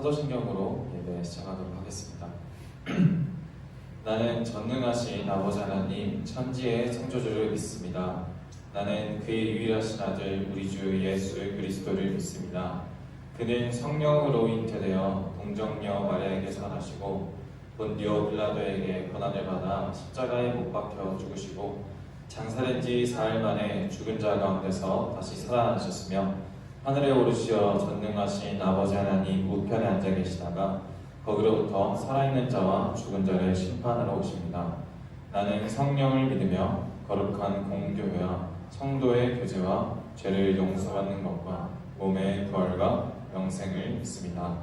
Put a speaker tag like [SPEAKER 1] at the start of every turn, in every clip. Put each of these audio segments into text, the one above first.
[SPEAKER 1] 사도신경으로 예배 시작하도록 하겠습니다. 나는 전능하신 아버지 하나님 천지의 창조주를 믿습니다. 나는 그의 유일하신 아들 우리 주 예수 그리스도를 믿습니다. 그는 성령으로 잉태되어 동정녀 마리아에게서 나시고 본디오 빌라도에게 고난을 받아 십자가에 못 박혀 죽으시고 장사된 지 사흘 만에 죽은 자 가운데서 다시 살아나셨으며 하늘에 오르시어 전능하신 아버지 하나님 우편에 앉아 계시다가 거기로부터 살아있는 자와 죽은 자를 심판하러 오십니다. 나는 성령을 믿으며 거룩한 공교회와 성도의 교제와 죄를 용서받는 것과 몸의 부활과 영생을 믿습니다.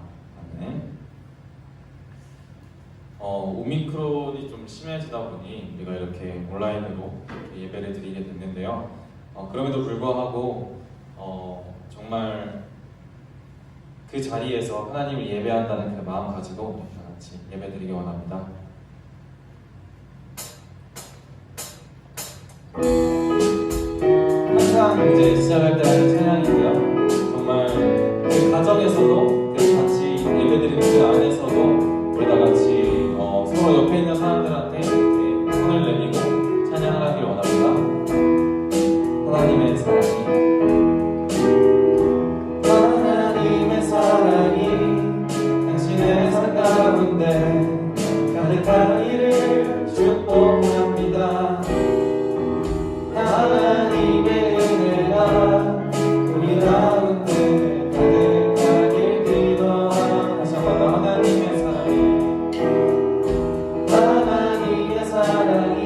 [SPEAKER 1] 아멘. 오미크론이 좀 심해지다 보니 우리가 이렇게 온라인으로 예배를 드리게 됐는데요. 그럼에도 불구하고 정말 그 자리에서 하나님을 예배한다는 그 마음 가지고 다 같이 예배드리기 원합니다. 항상 이제 시작할 때 하는 찬양인데요. 정말 그 가정에서도 같이 예배드리는 그 안에서도 우리 다 같이 서로 옆에 있는 사람들한테 이렇게 손을 내밀고 찬양을 하길 원합니다. 하나님의 사랑이 당신의 삶 가운데 가득하기를 축복합니다. 하나님의 은혜가 우리 가운데 가득하길 기도하며 다시 한번 더 하나님의 사랑이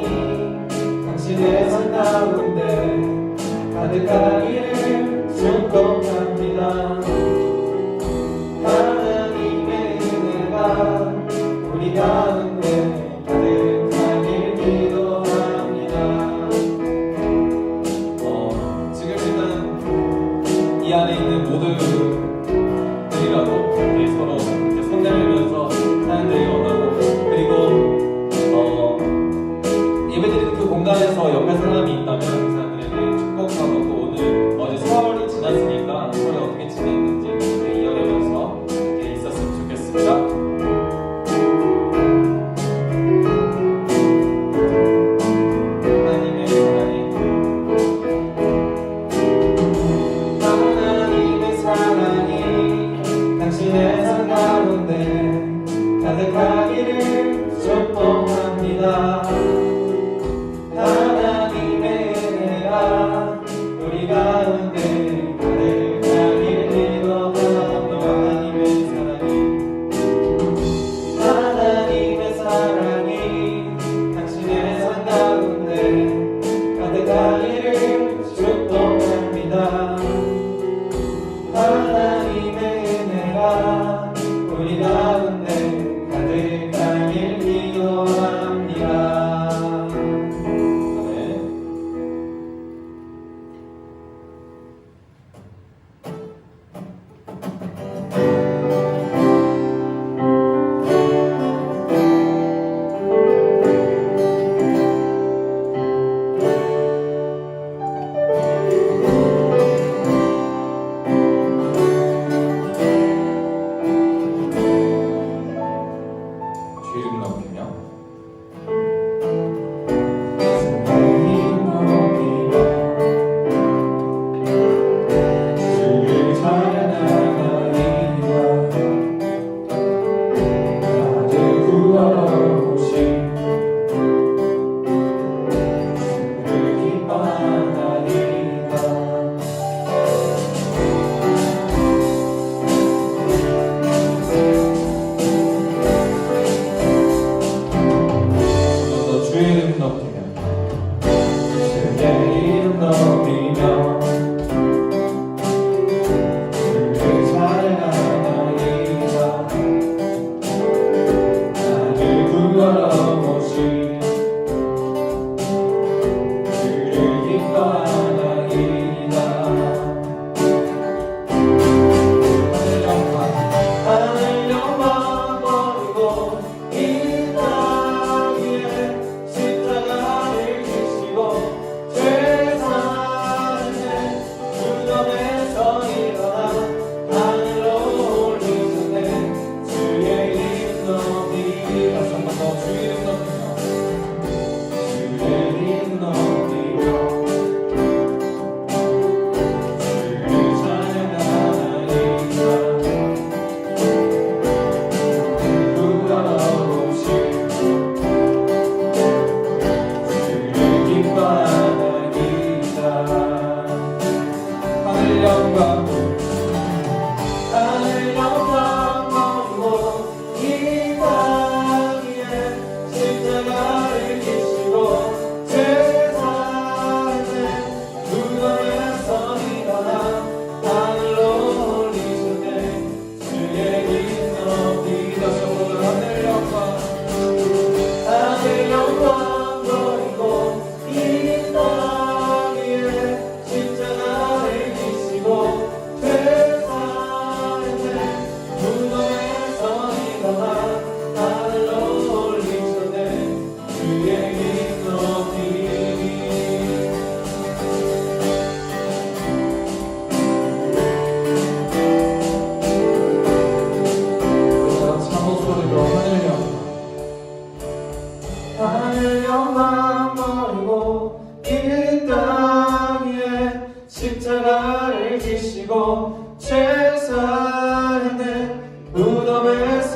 [SPEAKER 1] 당신의 삶 가운데 가득하기를 축복합니다. 하나님의 은혜가 우리 가운데 가득하길 기도합니다. 지금 일단 이 안에 있는 모든 분들이라도 서로 이렇게 손 내밀면서 사연들이 원하고, 그리고 예배드리는 그 공간에서 옆에 사람이 있다면 그 사람들에게 축복하고, 또 오늘 어제 설이 지났으니까 설이 어떻게 지냈는지 이렇게 이야기하면서 이렇게 있었으면 좋겠습니다. 하나님의 사랑이 당신의 삶 가운데 가득하기를 축복합니다. 하나님의 은혜가 우리 가운데 가득하길 기도합니다. 하나님의 사랑이 당신의 삶 가운데 가득하기를 축복합니다. 하나님의 은혜가 우리 가운데 가득하길 기도합니다.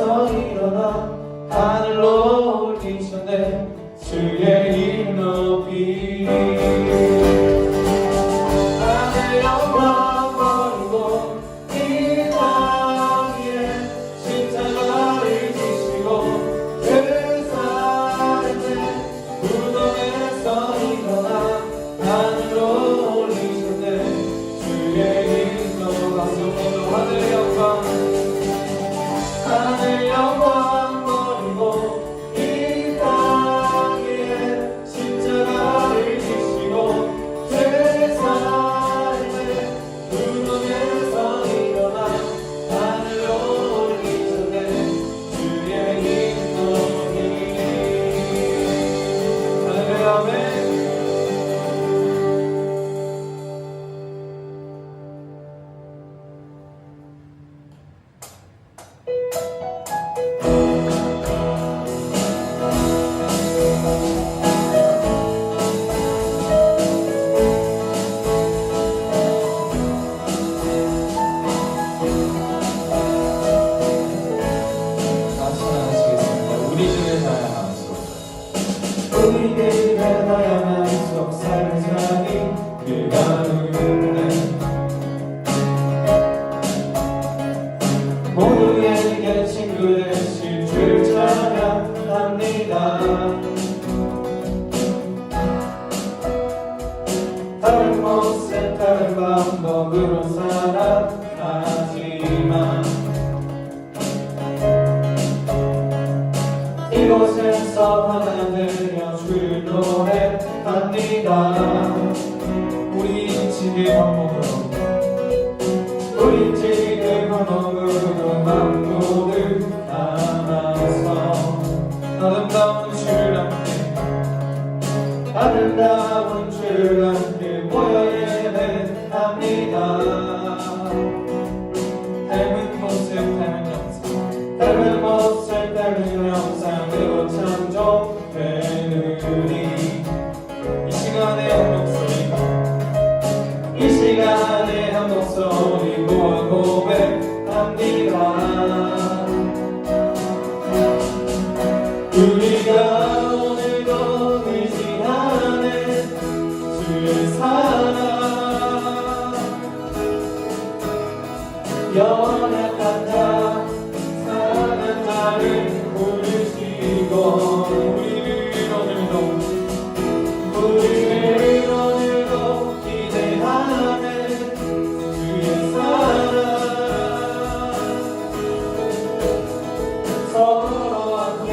[SPEAKER 1] 무덤에서 일어나 하늘로 올리셨네. 주의 이름 높이 하늘 영광 버리고 이 땅 위에 십자가를 지시고 그 사람의 무덤에서 일어나 하늘로 올리셨네. 주의 이름 높이 하늘 영광 하늘 영광 버리고 이 땅 위에 십자가를 지시고 그 삶의 무덤에서 일어나 하늘로 올리셨네. 주의 이름 높이 할렐루야 아멘. 우리들의 다양한 속 삶을 사니 그가 누구네. 모두에게 친구 되실 줄 찬양합니다. 다른 곳에 다른 방법으로 살아가지만 이곳에서 하나 되어 주를 노래합니다. 우리 지금 한몸으로 우리 지금 한몸으로 만국을 담아서 아름다운 주를 함께 아름다운 주를 함께 모여 예배합니다. 닮은 모습 닮은 영상 닮은 모습 닮은 영상으로 창조되느니 이 시간에 한 목소리 이 시간에 한 목소리 모아 고백합니다. 우리가 오늘도 의지하는 주의 사랑 연약한 자 사랑한 자를 부르시고 우리를 오늘도 기대하는 주의 사랑 서로 함께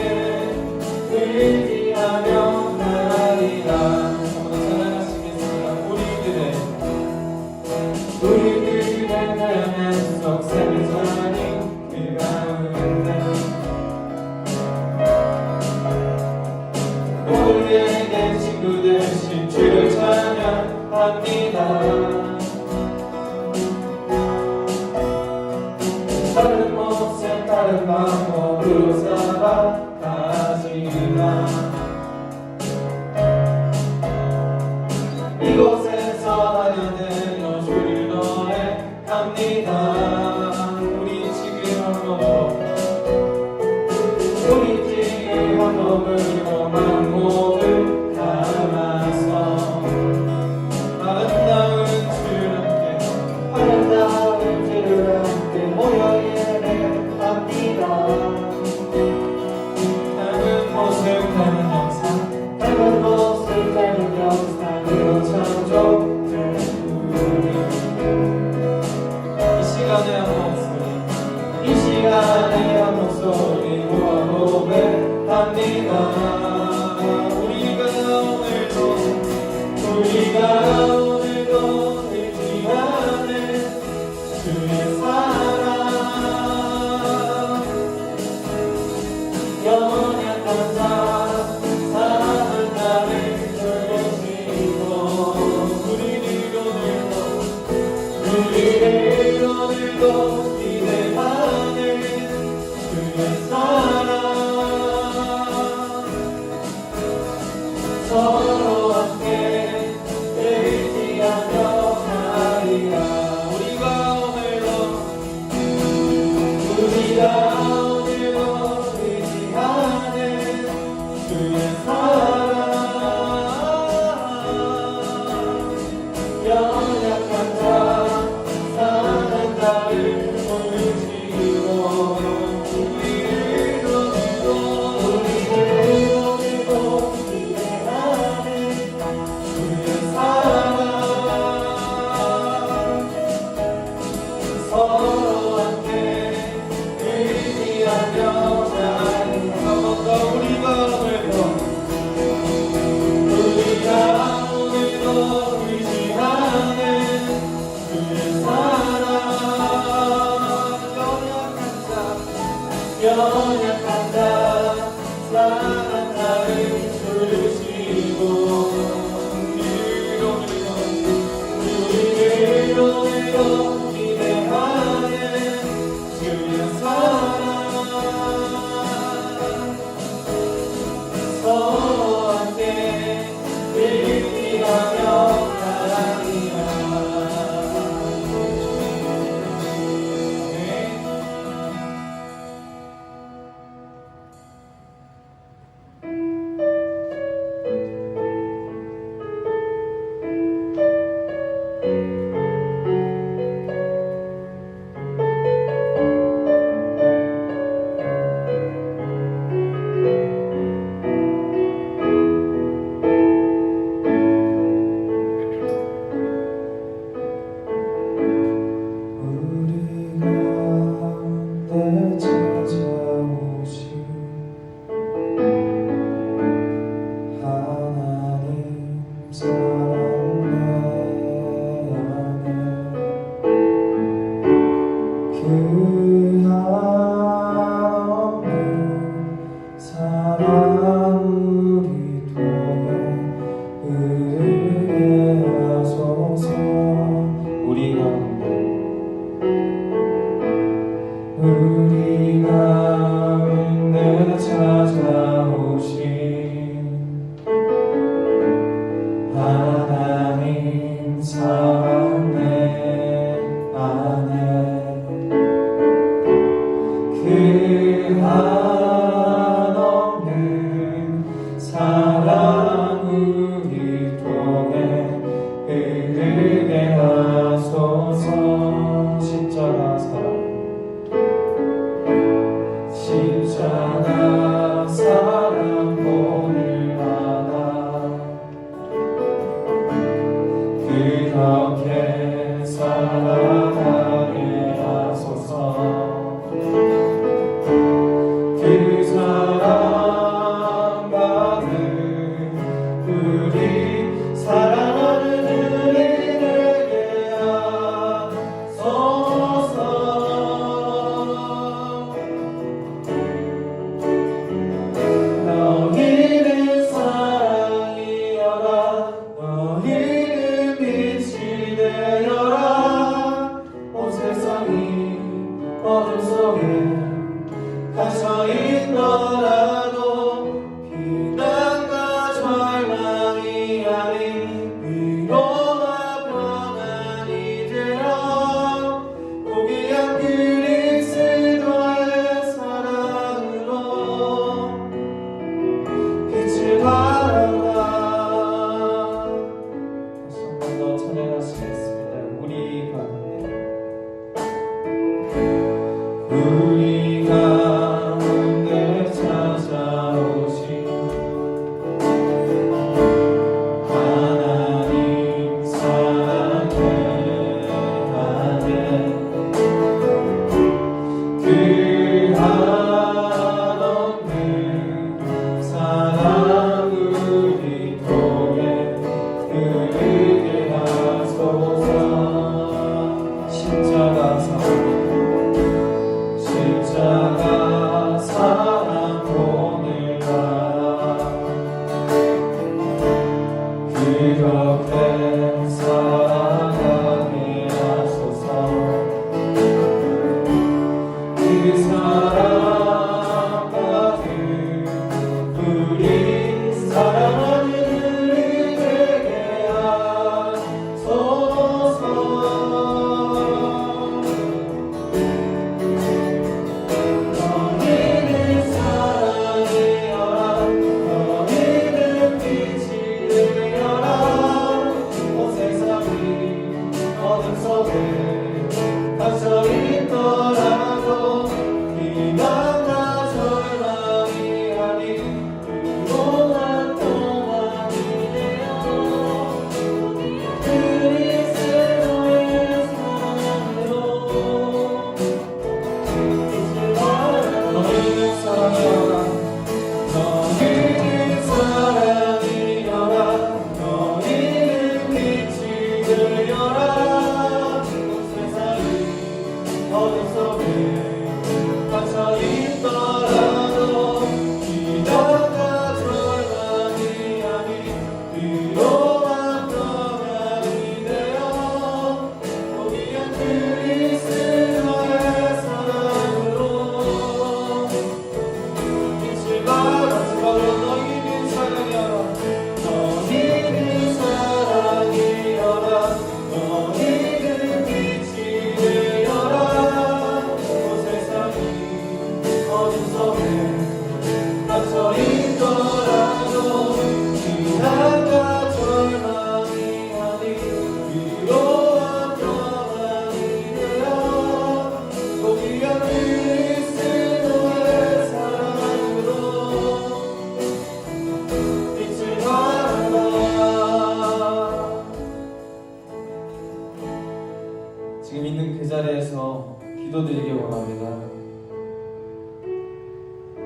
[SPEAKER 1] 의지하며 나아가리라. 한번 찬양하시겠습니다. 우리들의 다양한 속 삶을 사니 그 가운데 우리에게 친구 되신 주를 찬양합니다. 다른 모습 다른 방법으로 살아가지만 이곳에서 하나 되어 주를 노래합니다. 우리 지금 한 몸으로 우리 지금 한 몸으로 만국을 담아서 아름다운 주를 함께 아름다운 주를 함께 모여 예배합니다. 닮은 모습 닮은 영상 닮은 모습 닮은 영상으로 창조된 우리 이 시간에 한 목소리 이 시간에 한 목소리 모아 고백합니다. 우리가 오늘도 의지하는 주의 사랑 연약한 자 사랑한 자를 돌보시고 우리를 오늘도 기대하는 주의 사랑 서로 함께 의지하며 가리라. 우리가 오늘도 연약한 자 사랑 나를 주시고 우리를 기대하는 주의 사랑 서로 함께 의지하며 나아가리라. 우리 가운데 찾아오신 하나님 사랑 내 안에 그 한없는 사랑 우리 통해 흐르게 하소서. 십자가 사랑 십자가 사랑 본을 받아 그렇게 살아가게 하소서. 그 사랑 받은 우리 사랑하는 우리 되게 하소서.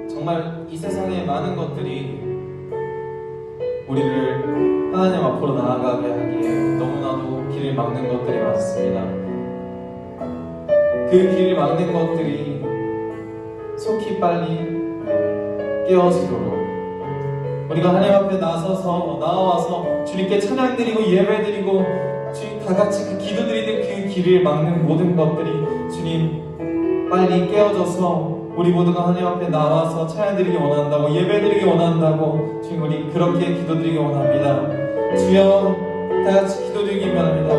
[SPEAKER 1] 정말 이 세상의 많은 것들이 우리를 하나님 앞으로 나아가게 하기에 너무나도 길을 막는 것들이 많습니다. 그 길을 막는 것들이 속히 빨리 깨어지도록 우리가 하나님 앞에 나와서 주님께 찬양드리고 예배드리고 주님 다 같이 그 기도드리는 그 길을 막는 모든 것들이 주님 빨리 깨어져서 우리 모두가 하나님 앞에 나와서 찬양드리기 원한다고 예배드리기 원한다고 주님 우리 그렇게 기도드리기 원합니다. 주여 다 같이 기도드리기 원합니다.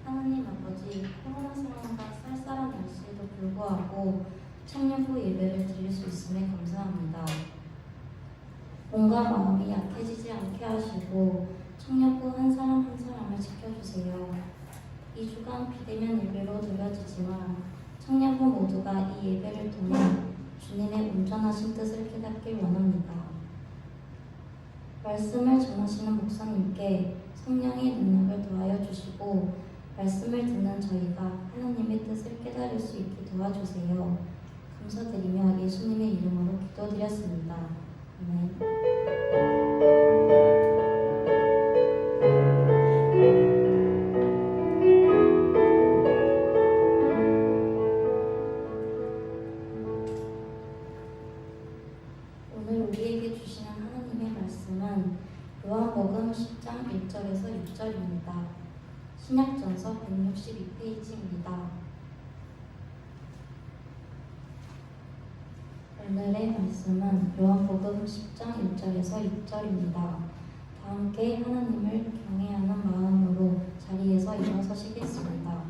[SPEAKER 2] 하나님 아버지, 코로나 상황과 쌀쌀한 날씨에도 불구하고 청년부 예배를 드릴 수 있음에 감사합니다. 몸과 마음이 약해지지 않게 하시고 청년부 한 사람 한 사람을 지켜주세요. 2주간 비대면 예배로 드려지지만 청년부 모두가 이 예배를 통해 주님의 온전하신 뜻을 깨닫길 원합니다. 말씀을 전하시는 목사님께 성령의 능력을 더하여 주시고 말씀을 듣는 저희가 하나님의 뜻을 깨달을 수 있게 도와주세요. 감사드리며 예수님의 이름으로 기도드렸습니다. 아멘. 오늘 우리에게 주시는 하나님의 말씀은 요한복음 10장 1절에서 6절입니다. 신약전서 162페이지입니다. 오늘의 말씀은 요한복음 10장 1절에서 6절입니다. 다 함께 하나님을 경외하는 마음으로 자리에서 일어서시겠습니다.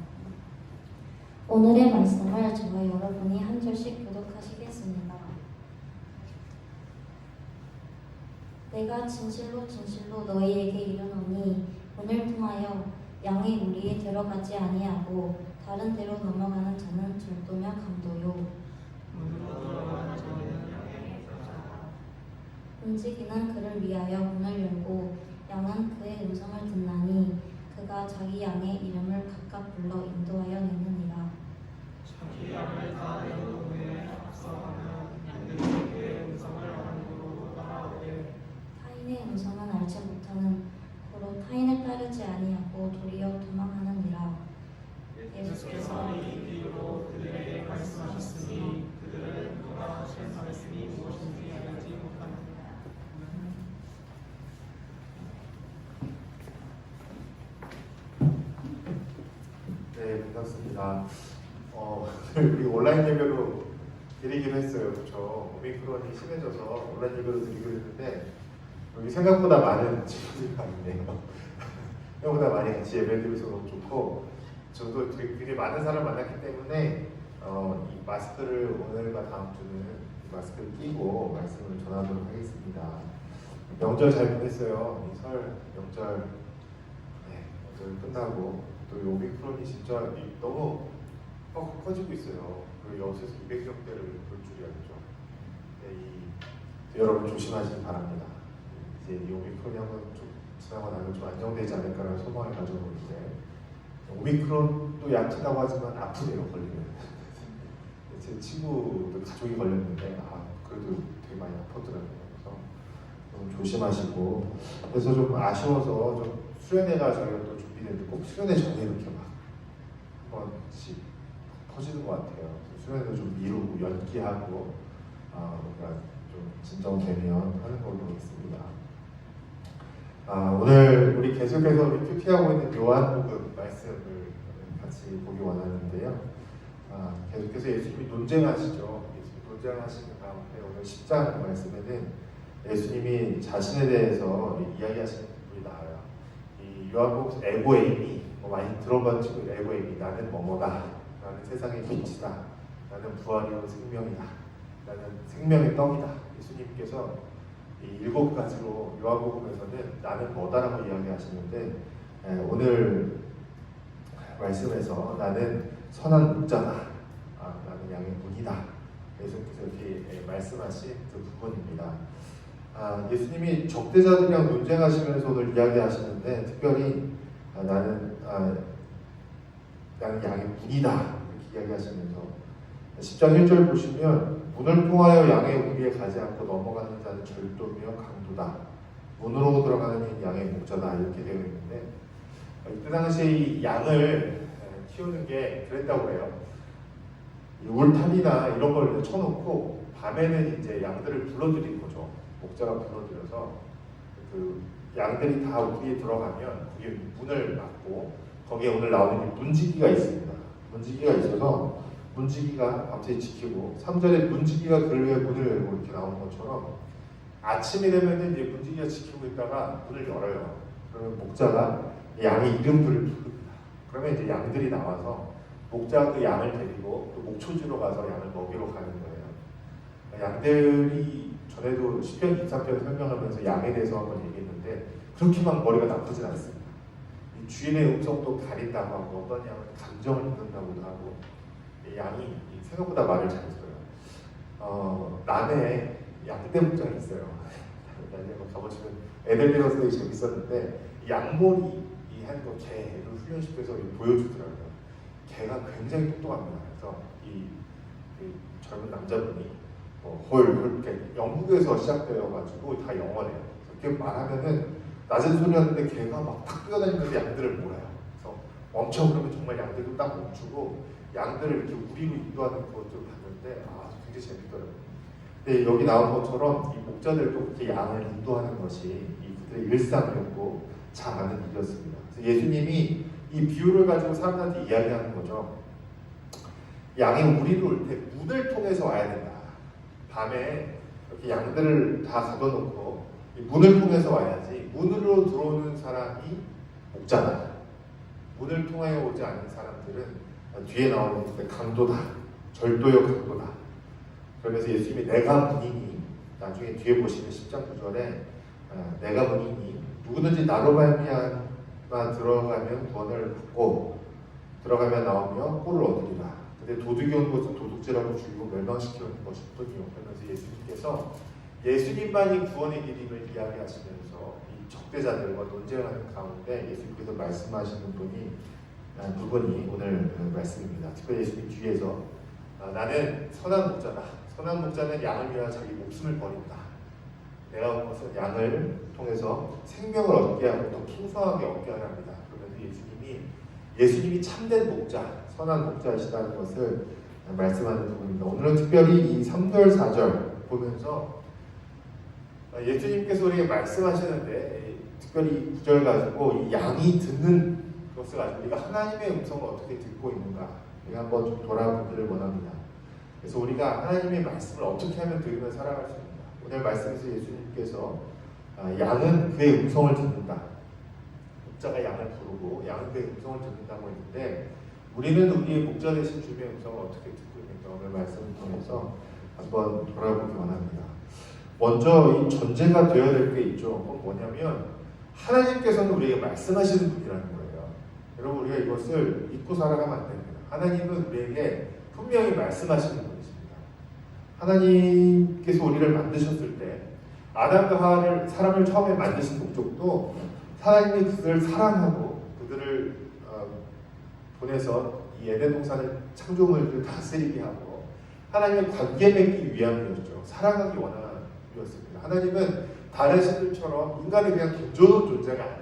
[SPEAKER 2] 오늘의 말씀을 저와 여러분이 한 절씩 교독하시겠습니다. 내가 진실로 진실로 너희에게 이르노니 오늘 통하여 양의 무리에 들어가지 아니하고 다른 데로 넘어가는 자는 절도며 강도요 움직이는 그를 위하여 문을 열고 양은 그의 음성을 듣나니 그가 자기 양의 이름을 각각 불러 인도하여 내느니라.
[SPEAKER 3] 자기 양을 다 내놓음에 앞서가면 양들이 그의 음성을 함부로 따라오되
[SPEAKER 2] 타인의 음성은 알지 못하는 고로 타인을 따르지 아니하고 도리어 도망하느니라.
[SPEAKER 3] 예수께서 이 비유로 그들에게 말씀하셨으니 그들은 돌아오신 말씀이 무엇인지 알지 못하느니라.
[SPEAKER 4] 네, 반갑습니다. 우리 온라인 예배로 드리기로 했어요. 그렇죠? 오미크론이 심해져서 온라인 예배로 드리기로 했는데 여기 생각보다 많은 친구들이 많네요. 생각보다 많이 같이 예배드려서 너무 좋고 저도 되게 많은 사람 만났기 때문에 이 마스크를 오늘과 다음 주는 마스크를 끼고 말씀을 전하도록 하겠습니다. 명절 잘 보냈어요. 이 설 명절 끝나고 또 이 오미크론이 진짜 너무 커지고 있어요. 그리고 여기서 200명대를 볼 줄이 알죠. 여러분 조심하시기 바랍니다. 이제 이 오미크론이 한번 좀 지나고 나면 좀 안정되지 않을까라는 소망을 가지고 있는데 오미크론도 약하다고 하지만 아프네요. 걸리면. 제 친구도 가족이 걸렸는데 그래도 되게 많이 아팠더라고요. 그래서 좀 조심하시고 그래서 좀 아쉬워서 좀 수련회가 저희가 또 준비되는데 꼭 수련회 전에 이렇게 막 한 번씩 터지는 것 같아요. 수련회도 좀 미루고 연기하고 우리가 좀 진정되면 하는 걸로 있습니다. 오늘 우리 계속해서 우리 큐티하고 있는 요한복음 말씀을 같이 보기 원하는데요. 계속해서 예수님이 논쟁하시죠. 예수님이 논쟁하시는 가운데 오늘 10장 말씀에는 예수님이 자신에 대해서 이야기하시는 부분이 나와요. 이 요한복음 에고에임이 많이 들어본 친구 에고에임이 나는 뭐뭐다. 나는 세상의 빛이다. 나는 부활이요 생명이다. 나는 생명의 떡이다. 예수님께서 이 7가지로 요한복음에서는 나는 뭐다라고 이야기하시는데 오늘 말씀에서 나는 선한 목자다. 나는 양의 문이다. 예수님께서 이렇게 말씀하신 그 부분입니다. 예수님이 적대자들이랑 논쟁하시면서 오늘 이야기하시는데 특별히 나는 양의 문이다. 이렇게 이야기하시면서 10장 1절 보시면 문을 통하여 양의 우리에 가지 않고 넘어가는 자는 절도며 강도다. 문으로 들어가는 양의 목자다. 이렇게 되어 있는데 이때 당시에 이 양을 키우는 게 그랬다고 해요. 울타리나 이런 걸 쳐놓고 밤에는 이제 양들을 불러들인 거죠. 목자가 불러들여서 그 양들이 다 우리에 들어가면 거기에 문을 막고 거기에 오늘 나오는 문지기가 있습니다. 문지기가 있어서 문지기가 밤새 지키고 3절에 문지기가 그를 위해 문을 열고 이렇게 나오는 것처럼 아침이 되면 이제 문지기가 지키고 있다가 문을 열어요. 그러면 목자가 양의 이름들을 부릅니다. 그러면 이제 양들이 나와서 목자가 그 양을 데리고 또 목초지로 가서 양을 먹이러 가는 거예요. 양들이 전에도 시편 23편 설명하면서 양에 대해서 한번 얘기했는데 그렇게 막 머리가 나쁘진 않습니다. 이 주인의 음성도 가린다고 하고 어떤 양은 감정을 읽는다고도 하고 양이 생각보다 말을 잘 들어요. 남해 양떼 목장이 있어요. 나중에 가보시면 애들 데려서 되게 재밌었는데 양머리 하는 거 개를 훈련시켜서 보여주더라고요. 개가 굉장히 똑똑합니다. 그래서 이 젊은 남자분이 영국에서 시작되어가지고 다 영어래요. 그렇게 말하면은 낮은 소리 하는데 개가 막 탁 뛰어다니면서 양들을 몰아요. 그래서 멈춰 그러면 정말 양들도 딱 멈추고 양들을 이렇게 우리로 인도하는 것들을 봤는데 굉장히 재밌더라고요. 근데 여기 나온 것처럼 이 목자들도 그렇게 양을 인도하는 것이 그들의 일상이었고 잘 아는 일이었습니다. 그래서 예수님이 이 비유를 가지고 사람들한테 이야기하는 거죠. 양이 우리로 올 때 문을 통해서 와야 된다. 밤에 이렇게 양들을 다 가둬놓고 문을 통해서 와야지. 문으로 들어오는 사람이 목자다. 문을 통하여 오지 않는 사람들은 뒤에 나오는 강도다. 절도요 강도다. 그러면서 예수님이 내가 문이니 나중에 뒤에 보시면 10장 9절에 내가 문이니 누구든지 나로 말미암아 들어가면 구원을 받고 들어가면 나오며 꼴을 얻으리라. 근데 도둑이 온 것은 도둑질하고 죽이고 멸망시키는 것이더니요. 그러면서 예수님께서 예수님만이 구원의 길임을 이야기하시면서 이 적대자들과 논쟁하는 가운데 예수님께서 말씀하시는 부분이 오늘 말씀입니다. 특별히 예수님 뒤에서 나는 선한 목자다. 선한 목자는 양을 위하여 자기 목숨을 버린다. 내가 온 것은 양을 통해서 생명을 얻게 하고 더 풍성하게 얻게 하려 합니다. 그러면서 예수님이 참된 목자, 선한 목자이시다는 것을 말씀하는 부분입니다. 오늘은 특별히 이 3절, 4절 보면서 예수님께서 우리에게 말씀하시는데 특별히 9절 가지고 이 양이 듣는 것을 가지고 우리가 하나님의 음성을 어떻게 듣고 있는가 우리가 한번 좀 돌아보기를 원합니다. 그래서 우리가 하나님의 말씀을 어떻게 하면 들으며 살아갈 수 있는가. 오늘 말씀에서 예수님께서 양은 그의 음성을 듣는다. 목자가 양을 부르고 양은 그의 음성을 듣는다고 했는데 우리는 우리의 목자 되신 주님의 음성을 어떻게 듣고 있는가 오늘 말씀을 통해서 한번 돌아보기 원합니다. 먼저 이 전제가 되어야 될 게 있죠. 그건 뭐냐면 하나님께서는 우리에게 말씀하시는 분이라는 거예요. 여러분 우리가 이것을 잊고 살아가면 안 됩니다. 하나님은 우리에게 분명히 말씀하시는 분이십니다. 하나님께서 우리를 만드셨을 때 아담과 하와를 사람을 처음에 만드신 목적도 하나님이 그들을 사랑하고 그들을 보내서 이 에덴 동산을 창조물을 다스리게 하고 하나님의 관계 맺기 위함이었죠. 사랑하기 원함이었습니다. 하나님은 다른 신들처럼 인간이 그냥 던져놓은 존재가 아니에요.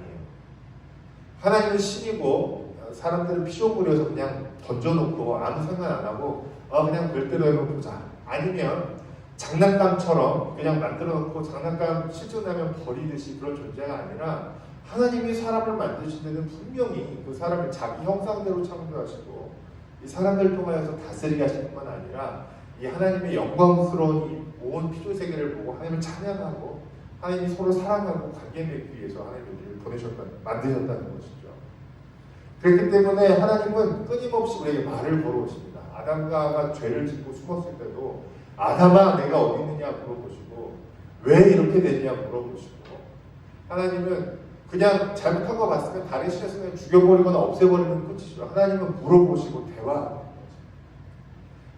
[SPEAKER 4] 하나님은 신이고 사람들은 피조물이어서 그냥 던져놓고 아무 상관 안 하고 그냥 별대로 해놓자. 아니면 장난감처럼 그냥 만들어놓고 장난감 실증나면 버리듯이 그런 존재가 아니라 하나님이 사람을 만드실 때는 분명히 그 사람을 자기 형상대로 창조하시고 이 사람들을 통하여서 다스리게 하실 뿐만 아니라 이 하나님의 영광스러운 이 온 피조세계를 보고 하나님을 찬양하고 하나님이 서로 사랑하고 관계 맺기 위해서 하나님이 우리를 만드셨다는 것이죠. 그렇기 때문에 하나님은 끊임없이 우리에게 말을 걸어오십니다. 아담과 하와가 죄를 짓고 숨었을 때도 아담아 내가 어디 있느냐 물어보시고 왜 이렇게 됐냐 물어보시고 하나님은 그냥 잘못한 거 봤으면 다른 신에서 그냥 죽여버리거나 없애버리는 끝이죠. 하나님은 물어보시고 대화하는 거죠.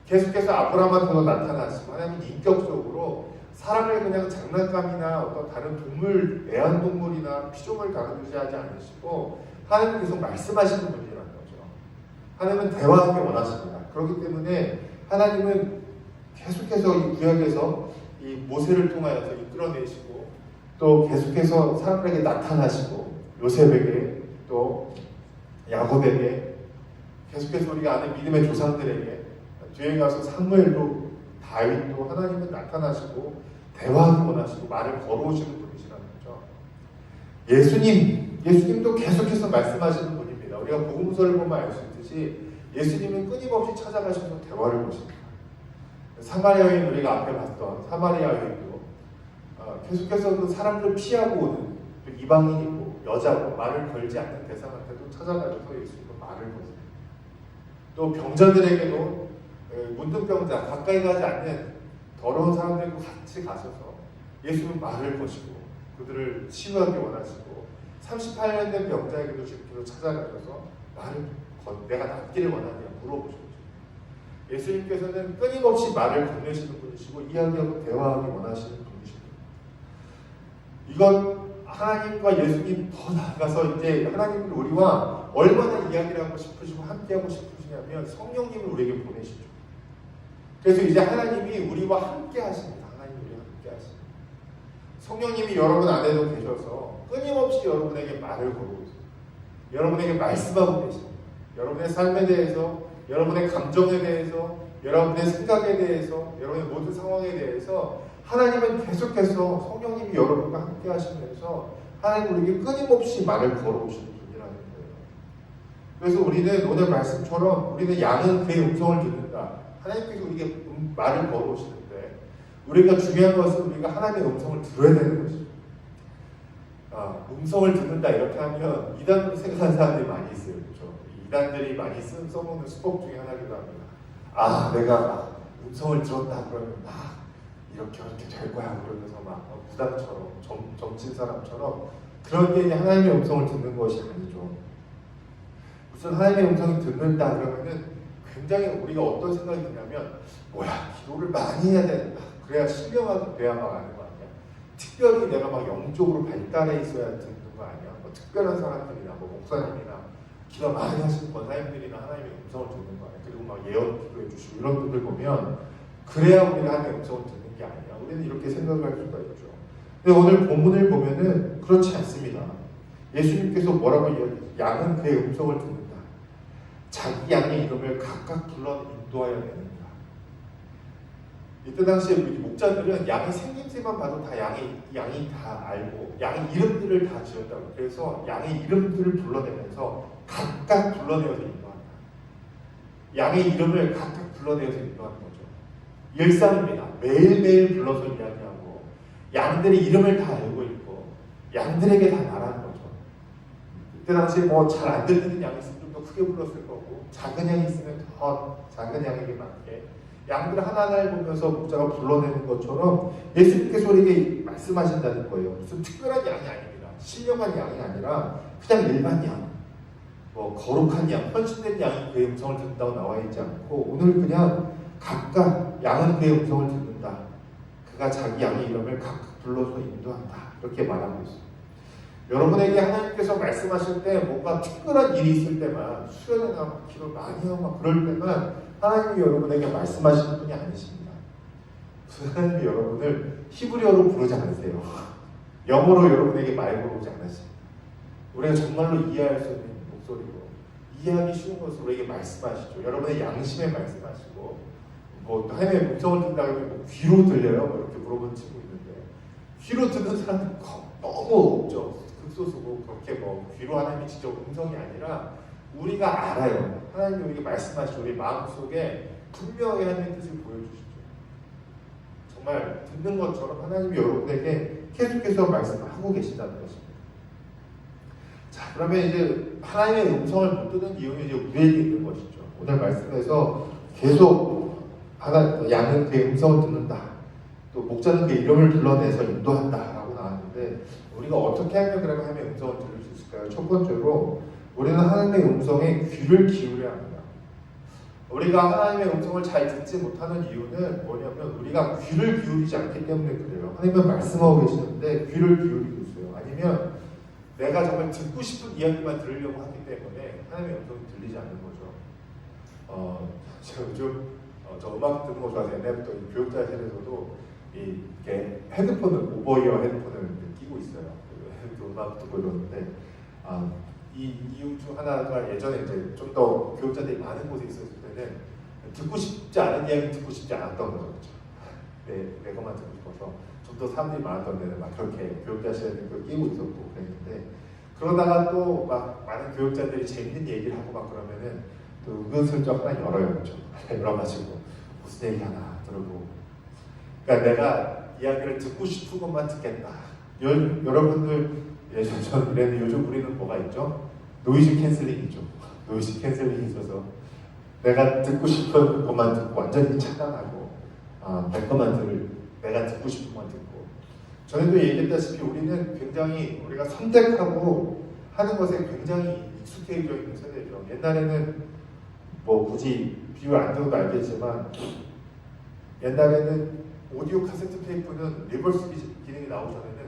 [SPEAKER 4] 계속해서 아브라함한테도 나타나시고 하나님은 인격적으로 사람을 그냥 장난감이나 어떤 다른 동물, 애완동물이나 피조물 다루듯이 하지 않으시고 하나님은 계속 말씀하시는 분이라는 거죠. 하나님은 대화하기 원하십니다. 그렇기 때문에 하나님은 계속해서 이 구약에서 이 모세를 통하여서 이끌어내시고 또 계속해서 사람들에게 나타나시고 요셉에게 또 야곱에게 계속해서 우리가 아는 믿음의 조상들에게 뒤에 가서 사무엘도 다윗도 하나님은 나타나시고 대화하기 원하시고 말을 걸어오시는 분이시라는 거죠. 예수님도 계속해서 말씀하시는 분입니다. 우리가 복음서를 보면 알 수 있듯이 예수님은 끊임없이 찾아가셔서 대화를 보십니다. 사마리아 여인 우리가 앞에 봤던 사마리아 여인도 계속해서 그 사람들을 피하고 오는 이방인이고 여자고 말을 걸지 않는 대상한테도 찾아가셔서 예수님은 말을 거세요. 또 병자들에게도 문둥병자 가까이 가지 않는 더러운 사람들과 같이 가셔서 예수님은 말을 거시고 그들을 치유하기 원하시고 38년 된 병자에게도 직접 찾아가셔서 내가 낫기를 원하냐 물어보셨죠. 예수님께서는 끊임없이 말을 건네시는 분이시고 이야기하고 대화하기 원하시는 분이십니다. 이건 하나님과 예수님 더 나아가서 이제 하나님은 우리와 얼마나 이야기를 하고 싶으시고 함께하고 싶으시냐면 성령님을 우리에게 보내시죠. 그래서 이제 하나님이 우리와 함께 하십니다. 하나님이 우리와 함께 하십니다. 성령님이 여러분 안에도 계셔서 끊임없이 여러분에게 말을 걸어오세요. 여러분에게 말씀하고 계십니다. 여러분의 삶에 대해서, 여러분의 감정에 대해서, 여러분의 생각에 대해서, 여러분의 모든 상황에 대해서 하나님은 계속해서 성령님이 여러분과 함께 하시면서 하나님 우리에게 끊임없이 말을 걸어오시는 분이라는 거예요. 그래서 우리는 오늘 말씀처럼 우리는 양은 그의 음성을 듣는다. 하나님께서 우리에게 말을 걸어오시는데 우리가 중요한 것은 우리가 하나님의 음성을 들어야 되는 것이죠. 음성을 듣는다 이렇게 하면 이단으로 생각하는 사람들이 많이 있어요. 그렇죠? 이단들이 많이 써먹는 수법 중에 하나이기도 합니다. 내가 음성을 들었다 그러면 이렇게 될 거야 그러면서 무당처럼 점친 사람처럼 그런 게 하나님의 음성을 듣는 것이 아니죠. 무슨 하나님의 음성을 듣는다 그러면은 굉장히 우리가 어떤 생각이 드냐면 기도를 많이 해야 된다. 그래야 신령하게 돼야만 하는 거 아니야? 특별히 내가 영적으로 발달해 있어야 듣는 거 아니야? 특별한 사람들이나 목사님이나 기도 많이 하시는 권사님들이나 하나님의 음성을 듣는 거 아니야? 그리고 예언 기도해 주시고 이런 분들 보면 그래야 우리가 하나님의 음성을 듣는 게 아니야. 우리는 이렇게 생각할 수가 있죠. 근데 오늘 본문을 보면은 그렇지 않습니다. 예수님께서 뭐라고 이야기해요? 양은 그의 음성을 듣는다. 자기 양의 이름을 각각 불러 인도하여야 되는가. 이때 당시에 우리 목자들은 양의 생김새만 봐도 다 양이 다 알고 양의 이름들을 다 지었다고. 그래서 양의 이름들을 불러내면서 각각 불러내어서 인도한다. 양의 이름을 각각 불러내어서 인도하는 거죠. 일상입니다. 매일매일 불러서 이야기하고 양들의 이름을 다 알고 있고 양들에게 다 말하는 거죠. 그때 당시에 잘 안 들리는 양이 있으면 좀 더 크게 불렀을 거고 작은 양이 있으면 더 작은 양에게 맞게 양들을 하나하나 보면서 목자가 불러내는 것처럼 예수님께서 우리에게 말씀하신다는 거예요. 무슨 특별한 양이 아닙니다. 신령한 양이 아니라 그냥 일반 양. 뭐 거룩한 양, 헌신된 양이 그의 음성을 듣는다고 나와 있지 않고 오늘 그냥 각각 양은 그의 음성을 듣는다. 그가 자기 양의 이름을 각각 불러서 인도한다. 이렇게 말하고 있어요. 여러분에게 하나님께서 말씀하실 때 뭔가 특별한 일이 있을 때만 수련회 나가고 기도 많이 하고 막 그럴 때만 하나님이 여러분에게 말씀하시는 분이 아니십니다. 하나님이 여러분을 히브리어로 부르지 않으세요. 영어로 여러분에게 말 걸어오지 않으십니다. 우리가 정말로 이해할 수 있는 목소리로 이해하기 쉬운 것으로 우리에게 말씀하시죠. 여러분의 양심에 말씀하시고 뭐 하나님의 음성을 듣는다고 하면 뭐 귀로 들려요? 뭐 이렇게 물어보는 친구 있는데 귀로 듣는 사람은 너무 없죠. 극소수고 그렇게 뭐 귀로 하나님이 직접 음성이 아니라 우리가 알아요. 하나님이 우리에게 말씀하시죠. 우리 마음속에 분명히 하나님의 뜻을 보여주시죠. 정말 듣는 것처럼 하나님이 여러분에게 계속해서 말씀하고 계신다는 것입니다. 자, 그러면 이제 하나님의 음성을 못 듣는 이유는 이제 우리에게 있는 것이죠. 오늘 말씀에서 계속 양은 그의 음성을 듣는다. 또 목자는 그의 이름을 불러내서 인도한다라고 나왔는데 우리가 어떻게 하면 그러면 하나님의 음성을 들을 수 있을까요? 첫 번째로 우리는 하나님의 음성에 귀를 기울여야 합니다. 우리가 하나님의 음성을 잘 듣지 못하는 이유는 뭐냐면 우리가 귀를 기울이지 않기 때문에 그래요. 하나님은 말씀하고 계시는데 귀를 기울이고 있어요. 아니면 내가 정말 듣고 싶은 이야기만 들으려고 하기 때문에 하나님의 음성이 들리지 않는 거죠. 제가 요즘 저 음악 듣는 거 좋아해서 옛날부터 교육자실에서도 이렇게 헤드폰을 오버이어 헤드폰을 끼고 있어요. 음악 듣고 이러는데 이 이유 중 하나가 예전에 이제 좀 더 교육자들이 많은 곳에 있었을 때는 듣고 싶지 않은 이야기 듣고 싶지 않았던 거죠. 내 것만 듣고 싶어서 좀 더 사람들이 많았던 데는 막 그렇게 교육자실에 그걸 끼고 있었고 그랬는데 그러다가 또 막 많은 교육자들이 재밌는 얘기를 하고 막 그러면은 또 은근슬쩍 하나 열어요. 그렇죠? 열어가지고 무슨 얘기 하나 들어보고 그러니까 내가 이야기를 듣고 싶은 것만 듣겠다. 여러분들 예전 전 이랬는데 요즘 우리는 뭐가 있죠? 노이즈 캔슬링이죠. 노이즈 캔슬링이 있어서 내가 듣고 싶은 것만 듣고 완전히 차단하고 내 것만 내가 듣고 싶은 것만 듣고 전에도 얘기했다시피 우리는 굉장히 우리가 선택하고 하는 것에 굉장히 익숙해져 있는 세대죠. 옛날에는 뭐 굳이 비유 안 들어도 알겠지만 옛날에는 오디오 카세트 테이프는 리버스 기능이 나오기 전에는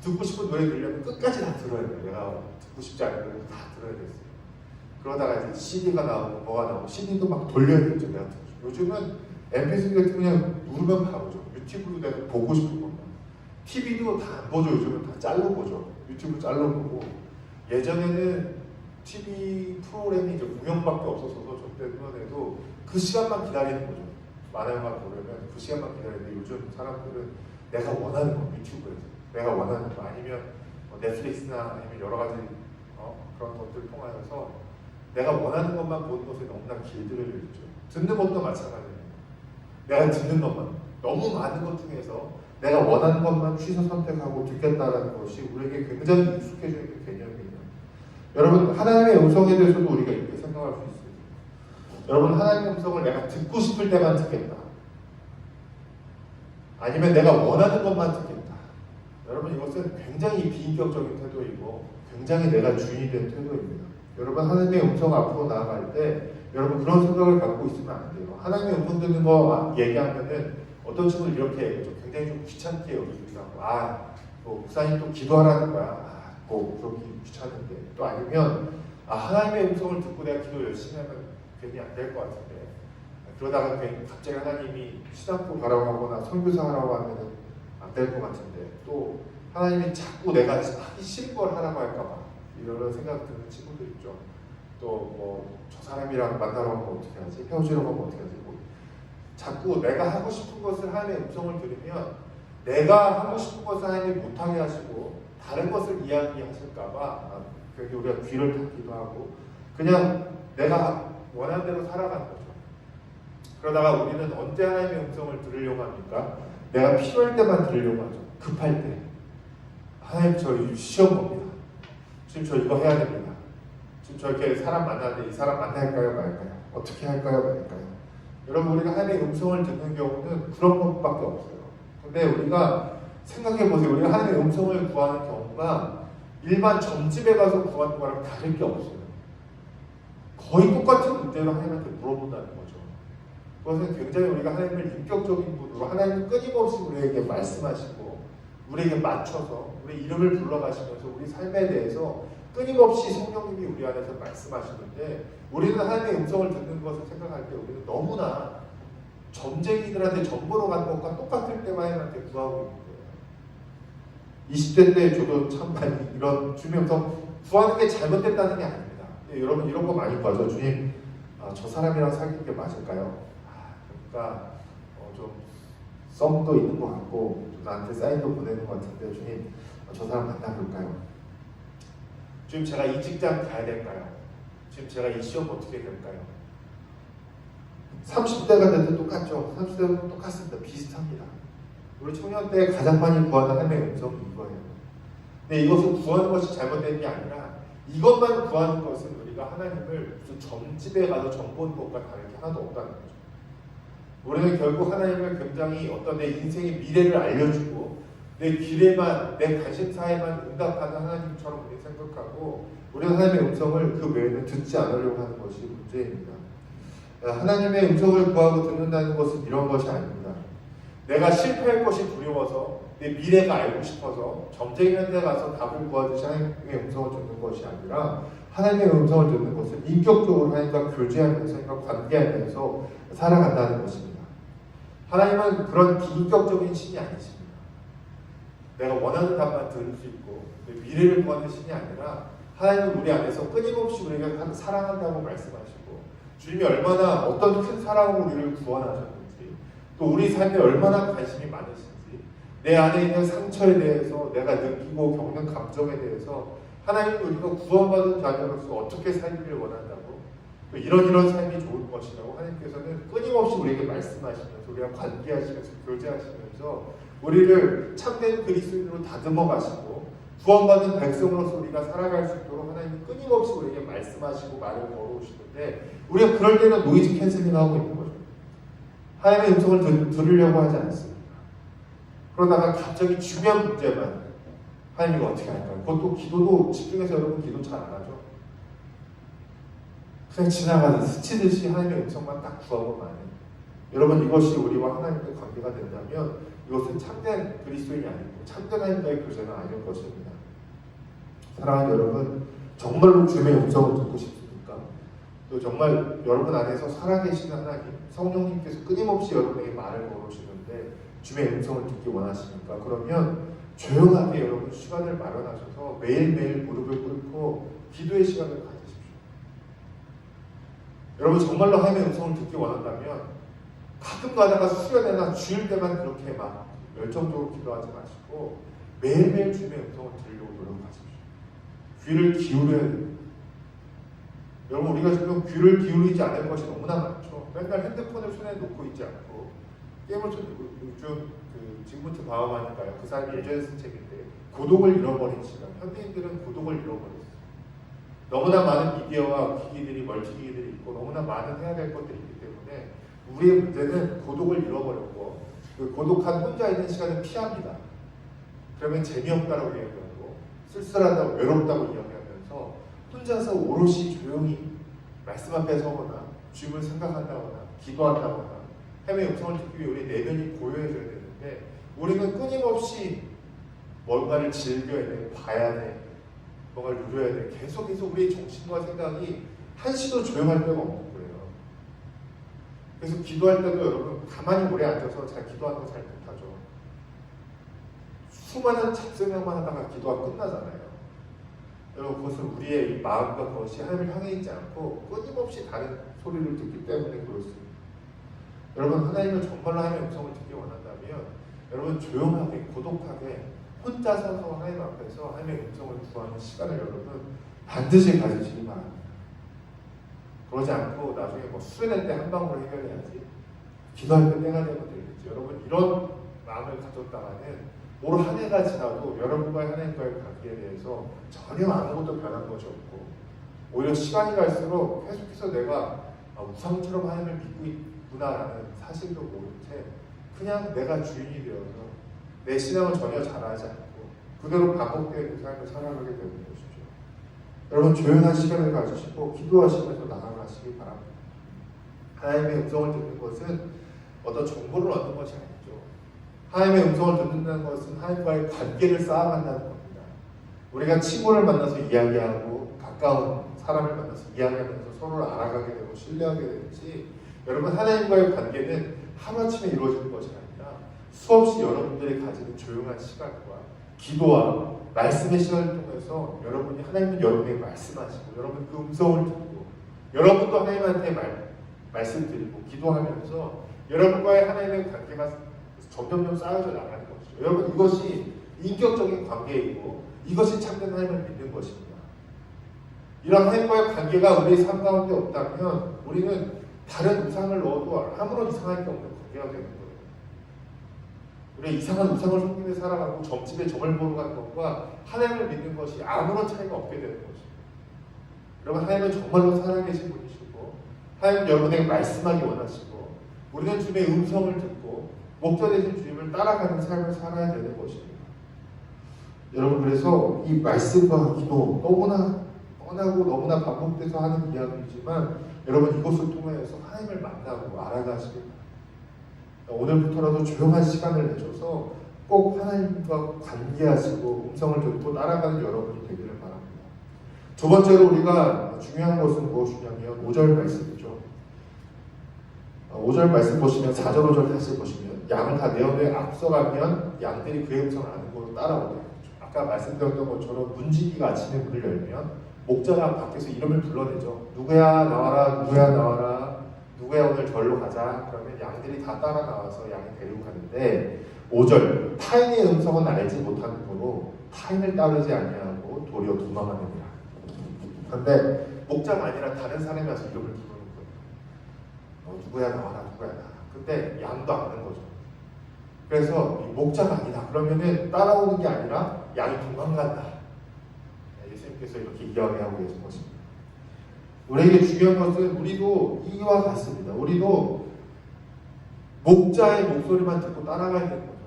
[SPEAKER 4] 듣고 싶은 노래 들으려면 끝까지 다 들어야 돼요. 내가 듣고 싶지 않은 노래 다 들어야 됐어요. 그러다가 이제 CD가 나오고 뭐가 나오고 CD도 막 돌려야 되죠. 내가 요즘은 MP3 같은 그냥 누르면 바로죠. 유튜브도 내가 보고 싶은 것만. TV도 다 안 보죠. 요즘은 다 짤로 보죠. 유튜브 짤로 보고 예전에는 TV 프로그램이 이제 공영밖에 없어서 저 때만 해도 그 시간만 기다리는 거죠. 만화영화 보려면 그 시간만 기다리는데 요즘 사람들은 내가 원하는 거 유튜브에서 내가 원하는 거 아니면 넷플릭스나 아니면 여러 가지 그런 것들을 통하여서 내가 원하는 것만 보는 것에 너무나 길들여져 있죠. 듣는 것도 마찬가지입니다. 내가 듣는 것만 너무 많은 것 중에서 내가 원하는 것만 취사 선택하고 듣겠다라는 것이 우리에게 굉장히 익숙해져 있는 개념이에요. 여러분 하나님의 음성에 대해서도 우리가 이렇게 생각할 수 있어요. 여러분 하나님의 음성을 내가 듣고 싶을 때만 듣겠다. 아니면 내가 원하는 것만 듣겠다. 여러분 이것은 굉장히 비인격적인 태도이고 굉장히 내가 주인이 된 태도입니다. 여러분 하나님의 음성 앞으로 나아갈 때 여러분 그런 생각을 갖고 있으면 안 돼요. 하나님의 음성 듣는 거 얘기하면은 어떤 친구는 이렇게 얘기하죠. 굉장히 좀 귀찮게 여기기도 하고 뭐 목사님 또 기도하라는 거야. 뭐 그렇게 귀찮은데 또 아니면 하나님의 음성을 듣고 내가 기도 열심히 하면 괜히 안 될 것 같은데 그러다가 갑자기 하나님이 신학교 가라고 하거나 선교사 하라고 하면 안 될 것 같은데 또 하나님이 자꾸 내가 하기 싫은 걸 하라고 할까봐 이런 생각 드는 친구들 있죠. 또 뭐 저 사람이랑 만나러 가면 어떻게 하지? 헤어지러 가면 어떻게 하지? 뭐 자꾸 내가 하고 싶은 것을 하나님의 음성을 들으면 내가 하고 싶은 것을 하나님이 못하게 하시고 다른 것을 이야기하실까봐 그렇게 우리가 귀를 닫기도 하고 그냥 내가 원하는 대로 살아가는 거죠. 그러다가 우리는 언제 하나님의 음성을 들으려고 합니까? 내가 필요할 때만 들으려고 하죠. 급할 때. 하나님 저 시험 봅니다. 지금 저 이거 해야 됩니다. 지금 저 이렇게 사람 만나는데 이 사람 만날까요 말까요? 어떻게 할까요 말까요? 여러분 우리가 하나님의 음성을 듣는 경우는 그런 것밖에 없어요. 근데 우리가 생각해보세요. 우리가 하나님의 음성을 구하는 경우가 일반 점집에 가서 구하는 거랑 다를 게 없어요. 거의 똑같은 문제로 하나님한테 물어본다는 거죠. 그것은 굉장히 우리가 하나님을 인격적인 분으로 하나님은 끊임없이 우리에게 말씀하시고 우리에게 맞춰서 우리 이름을 불러가시면서 우리 삶에 대해서 끊임없이 성령님이 우리 안에서 말씀하시는데 우리는 하나님의 음성을 듣는 것을 생각할 때 우리는 너무나 점쟁이들한테 점보러 가는 것과 똑같을 때만 하나님한테 구하고 있는 거예요. 20대 때 저도 참 많이 이런 주님의 음성 구하는 게 잘못됐다는 게 아닙니다. 여러분 이런 거 많이 봐죠. 주님 저 사람이랑 사귀는 게 맞을까요? 그러니까 좀 썸도 있는 것 같고 나한테 사인도 보내는 것 같은데 주님 저 사람 만나볼까요? 주님 제가 이 직장 가야 될까요? 주님 제가 이 시험 어떻게 될까요? 30대가 돼도 똑같죠. 30대도 똑같습니다. 비슷합니다. 우리 청년 때 가장 많이 구하는 하나님의 음성이 이거예요. 근데 이것을 구하는 것이 잘못된 게 아니라 이것만 구하는 것은 우리가 하나님을 무슨 점집에 가서 점 보는 것과 다른 게 하나도 없다는 거죠. 우리는 결국 하나님을 굉장히 어떤 내 인생의 미래를 알려주고 내 길에만 내 관심사에만 응답하는 하나님처럼 우리 생각하고 우리는 하나님의 음성을 그 외에는 듣지 않으려고 하는 것이 문제입니다. 하나님의 음성을 구하고 듣는다는 것은 이런 것이 아닙니다. 내가 실패할 것이 두려워서 내 미래가 알고 싶어서 점쟁이한테 가서 답을 구하듯이 하나님의 음성을 듣는 것이 아니라 하나님의 음성을 듣는 것은 인격적으로 하나님과 교제하면서 하나님과 관계하면서 살아간다는 것입니다. 하나님은 그런 비인격적인 신이 아니십니다. 내가 원하는 답만 들을 수 있고 내 미래를 구하는 신이 아니라 하나님은 우리 안에서 끊임없이 우리가 사랑한다고 말씀하시고 주님이 얼마나 어떤 큰 사랑으로 우리를 구원하셨는지 또 우리 삶에 얼마나 관심이 많으신지 내 안에 있는 상처에 대해서 내가 느끼고 겪는 감정에 대해서 하나님은 우리가 구원받은 자녀로서 어떻게 살기를 원한다고 또 이런 삶이 좋을 것이라고 하나님께서는 끊임없이 우리에게 말씀하시면서 우리가 관계하시면서 교제하시면서 우리를 참된 그리스도인으로 다듬어 가시고 구원받은 백성으로서 우리가 살아갈 수 있도록 하나님은 끊임없이 우리에게 말씀하시고 말을 걸어오시는데 우리가 그럴 때는 노이즈 캔슬링하고 있는 거죠. 하나님의 음성을 들으려고 하지 않습니다. 그러다가 갑자기 중요한 문제만 하나님이 어떻게 할까요? 그것도 기도도 집중해서 여러분 기도 잘 안 하죠. 그냥 지나가는 스치듯이 하나님의 음성만 딱 구하고 마는 여러분 이것이 우리와 하나님의 관계가 된다면 이것은 참된 그리스도인이 아니고 참된 하나님과의 교제는 아닐 것입니다. 사랑하는 여러분 정말로 주님의 음성을 듣고 싶습니까? 또 정말 여러분 안에서 살아계시는 하나님 성령님께서 끊임없이 여러분에게 말을 걸으시는데 주님의 음성을 듣기 원하십니까? 그러면 조용하게 여러분 시간을 마련하셔서 매일매일 무릎을 꿇고 기도의 시간을 가지십시오. 여러분 정말로 하나님의 음성을 듣기 원한다면 가끔 가다가 수련회나 주일 때만 그렇게 막 열정적으로 기도하지 마시고 매일매일 주님의 음성을 들으려고 노력하십시오. 귀를 기울여야 됩니다. 여러분 우리가 지금 귀를 기울이지 않을 것이 너무나 많죠. 맨날 핸드폰을 손에 놓고 있지 않고 게임을 요즘 지금부터 방황하니까요. 그 사람이 예전에 쓴 책인데 고독을 잃어버린 시간. 현대인들은 고독을 잃어버렸어요. 너무나 많은 미디어와 기기들이 멀티기기들이 있고 너무나 많은 해야 될 것들이 있기 때문에 우리의 문제는 고독을 잃어버렸고 그 고독한 혼자 있는 시간을 피합니다. 그러면 재미없다라고 이야기하고 쓸쓸하다고 외롭다고 이야기하면서 혼자서 오롯이 조용히 말씀 앞에 서거나 주님을 생각한다거나 기도한다거나 하나님의 음성을 듣기 위해 우리 내면이 고요해져야 되는데 우리는 끊임없이 뭔가를 즐겨야 돼, 봐야 돼, 뭔가를 누려야 돼. 계속해서 우리의 정신과 생각이 한시도 조용할 데가 없는 거예요. 그래서 기도할 때도 여러분 가만히 오래 앉아서 잘 기도하는 거 잘 못하죠. 수많은 잡생각만 하다가 기도가 끝나잖아요. 여러분 그것은 우리의 마음과 그것이 하나님을 향해 있지 않고 끊임없이 다른 소리를 듣기 때문에 그렇습니다. 여러분 하나님을 정말로 하나님의 음성을 듣기 원한다면 여러분 조용하게 고독하게 혼자 서서 하나님 앞에서 하나님의 음성을 구하는 시간을 여러분 반드시 가지시기 바랍니다. 그러지 않고 나중에 뭐 수련회 때 한 방으로 해결해야지 기도할 때 때가 되면 되겠지. 여러분 이런 마음을 가졌다가는 올 한 해가 지나도 여러분과의 하나님과의 관계에 대해서 전혀 아무것도 변한 것이 없고 오히려 시간이 갈수록 계속해서 내가 우상처럼 하나님을 믿고 있구나라는 사실도 모른 채 그냥 내가 주인이 되어서 내 신앙을 전혀 잘하지 않고 그대로 반복되는 삶을 살아가게 되는 것이죠. 여러분 조용한 시간을 가지시고 기도하시면서 나아가시기 바랍니다. 하나님의 음성을 듣는 것은 어떤 정보를 얻는 것이 아니죠. 하나님의 음성을 듣는다는 것은 하나님과의 관계를 쌓아간다는 겁니다. 우리가 친구를 만나서 이야기하고 가까운 사람을 만나서 이야기하면서 서로를 알아가게 되고 신뢰하게 되는지, 여러분 하나님과의 관계는 하루아침에 이루어지는 것이 아니라 수없이 여러분들이 가지는 조용한 시간과 기도와 말씀의 시간을 통해서 여러분이 하나님은 여러분에게 말씀하시고 여러분 그 음성을 듣고 여러분도 하나님한테 말씀드리고 기도하면서 여러분과의 하나님의 관계가 점점점 쌓여져 나가는 것이죠. 여러분 이것이 인격적인 관계이고 이것이 참된 하나님을 믿는 것입니다. 이런 하나님과의 관계가 우리의 삶 가운데 없다면 우리는 다른 우상을 넣어도 아무런 이상할 게 없는 관계가 되는 거예요. 우리 이상한 우상을 섬기며 살아가고 점집에 점을 보러 가는 것과 하나님을 믿는 것이 아무런 차이가 없게 되는 것입니다. 여러분 하나님은 정말로 살아계신 분이시고 하나님은 여러분에게 말씀하기 원하시고 우리는 주님의 음성을 듣고 목자 되신 주님을 따라가는 삶을 살아야 되는 것입니다. 여러분 그래서 이 말씀과 기도 너무나 뻔하고 너무나 반복돼서 하는 이야기이지만 여러분 이것을 통해서 하나님을 만나고 알아가시길 바랍니다. 오늘부터라도 조용한 시간을 내줘서 꼭 하나님과 관계하시고 음성을 듣고 따라가는 여러분이 되기를 바랍니다. 두 번째로 우리가 중요한 것은 무엇이냐면 5절 말씀이죠. 5절 말씀 보시면 4절 5절 다시 보시면 양을 다 내어내 앞서가면 양들이 그의 음성을 아는 곳으로 따라오게 하죠. 아까 말씀드렸던 것처럼 문지기가 아침에 문을 열면 목자가 밖에서 이름을 불러내죠. 누구야 나와라, 누구야 나와라, 누구야 오늘 절로 가자. 그러면 양들이 다 따라 나와서 양이 데리고 가는데 5절 타인의 음성은 알지 못하는 거로 타인을 따르지 아니하고 도리어 도망하느니라. 그런데 목자가 아니라 다른 사람이 와서 이름을 부르는 거예요. 누구야 나와라, 누구야 나와라. 근데 양도 아는 거죠. 그래서 이 목자가 아니다. 그러면은 따라오는 게 아니라 양이 도망간다. 예수님께서 이렇게 이야기하고 계신 것입니다. 우리에게 중요한 것은 우리도 이와 같습니다. 우리도 목자의 목소리만 듣고 따라가야 되는 거죠.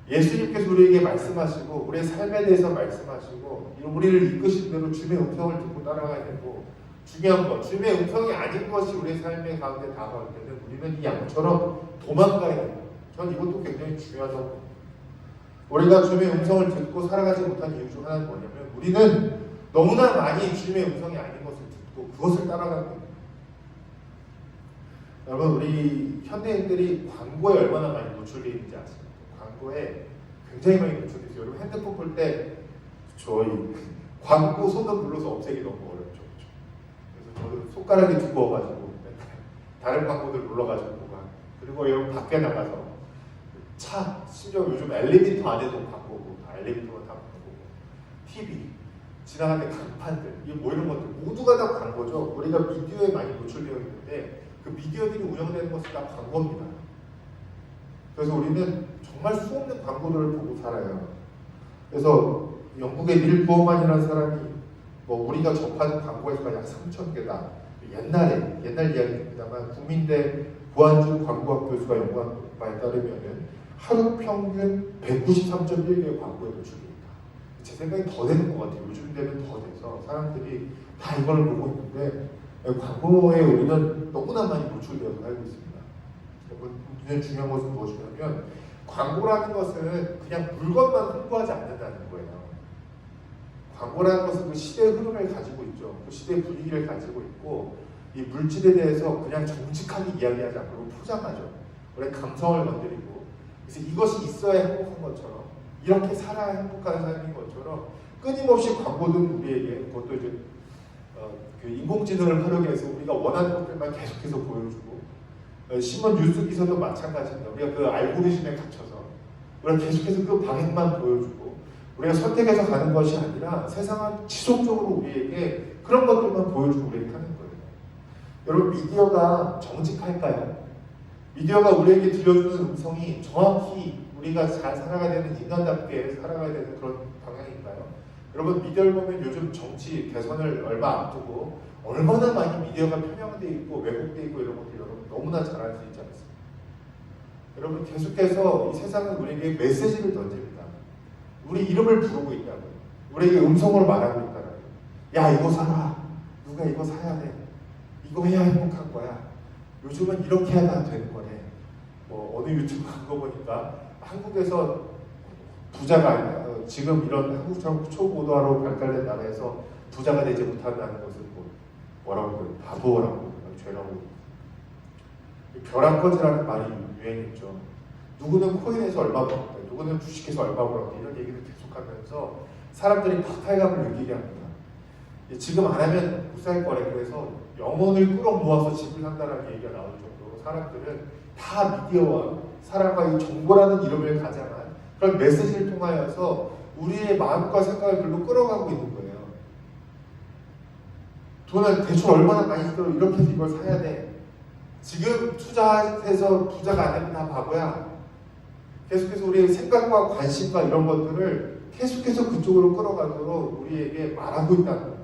[SPEAKER 4] 예수님께서 우리에게 말씀하시고 우리의 삶에 대해서 말씀하시고 우리를 이끄신 대로 주님의 음성을 듣고 따라가야 되고, 중요한 것 주님의 음성이 아닌 것이 우리의 삶의 가운데 다가올 때는 우리는 이 양처럼 도망가야 됩니다. 저는 이것도 굉장히 중요하다고 봅니다. 우리가 주님의 음성을 듣고 살아가지 못한 이유 중 하나는 뭐냐면 우리는 너무나 많이 주님의 음성이 아닌 것을 듣고 그것을 따라가는 겁니다. 여러분 우리 현대인들이 광고에 얼마나 많이 노출되어 있는지 아십니까? 광고에 굉장히 많이 노출되어 있어요. 여러분 핸드폰 볼 때 저희 광고 손을 눌러서 없애기 너무 어렵죠. 그래서 저는 손가락이 두꺼워가지고 다른 광고들 눌러가지고 보고, 그리고 여러분 밖에 나가서 차, 심지어 요즘 엘리베이터 안에도 광고고, 엘리베이터가 다 광고고, TV 지나갈 때 간판들, 이게 뭐 이런 것들 모두가 다 광고죠. 우리가 미디어에 많이 노출되어 있는데 그 미디어들이 운영되는 것은 다 광고입니다. 그래서 우리는 정말 수없는 광고들을 보고 살아요. 그래서 영국의 닐 부어만이라는 사람이 뭐 우리가 접하는 광고에서가 약 3,000개다. 옛날 이야기입니다만 국민대 부안중 광고학 교수가 연구한 바에 따르면은 하루 평균 193.1개의 광고에 노출됩니다. 제 생각에 더 되는 것 같아요. 요즘 되면 더 돼서 사람들이 다 이걸 보고 있는데 광고에 우리는 너무나 많이 노출되어서 살고 있습니다. 굉장히 중요한 것은 무엇이냐면 광고라는 것은 그냥 물건만 홍보하지 않는다는 거예요. 광고라는 것은 그 시대의 흐름을 가지고 있죠. 그 시대의 분위기를 가지고 있고 이 물질에 대해서 그냥 정직하게 이야기하지 않고 포장하죠. 우리의 감성을 건드리고, 그래서 이것이 있어야 행복한 것처럼, 이렇게 살아야 행복한 삶인 것처럼 끊임없이 광고는 우리에게, 그것도 이제 그 인공지능을 활용해서 우리가 원하는 것들만 계속해서 보여주고, 신문 뉴스 기사도 마찬가지입니다. 우리가 그 알고리즘에 갇혀서 우리가 계속해서 그 방향만 보여주고 우리가 선택해서 가는 것이 아니라 세상은 지속적으로 우리에게 그런 것들만 보여주고 우리에게 하는 거예요. 여러분 미디어가 정직할까요? 미디어가 우리에게 들려주는 음성이 정확히 우리가 잘 살아가야 되는, 인간답게 살아가야 되는 그런 방향인가요? 여러분 미디어를 보면 요즘 정치 대선을 얼마 앞두고 얼마나 많이 미디어가 편향되어 있고 왜곡되어 있고 이런 것들 여러분 너무나 잘 알 수 있지 않습니까? 여러분 계속해서 이 세상은 우리에게 메시지를 던집니다. 우리 이름을 부르고 있다고요. 우리에게 음성으로 말하고 있다고요. 야 이거 사라, 누가 이거 사야 돼, 이거 해야 행복한 거야, 요즘은 이렇게 해야 되는 거네. 뭐 어느 유튜브 한 거 보니까 한국에서 부자가 아니라 지금 이런 한국처럼 초고도화로 발달된 나라에서 부자가 되지 못한다는 것은 뭐라고 그래요? 바보라고 죄라고. 벼랑거지라는 말이 유행했죠. 누구는 코인에서 얼마 벌었다, 누구는 주식에서 얼마 벌었다, 이런 얘기를 계속하면서 사람들이 박탈감을 느끼게 합니다. 지금 안 하면 못 살 거래. 그래서 영혼을 끌어모아서 집을 산다는 얘기가 나올 정도로 사람들은 다 미디어와 사람과의 정보라는 이름을 가장한 그런 메시지를 통하여서 우리의 마음과 생각을 별로 끌어가고 있는 거예요. 돈을 대출 얼마나 많이 들어, 이렇게 해서 이걸 사야 돼, 지금 투자해서 부자가 안 되면 다 바보야. 계속해서 우리의 생각과 관심과 이런 것들을 계속해서 그쪽으로 끌어가도록 우리에게 말하고 있다는 거예요.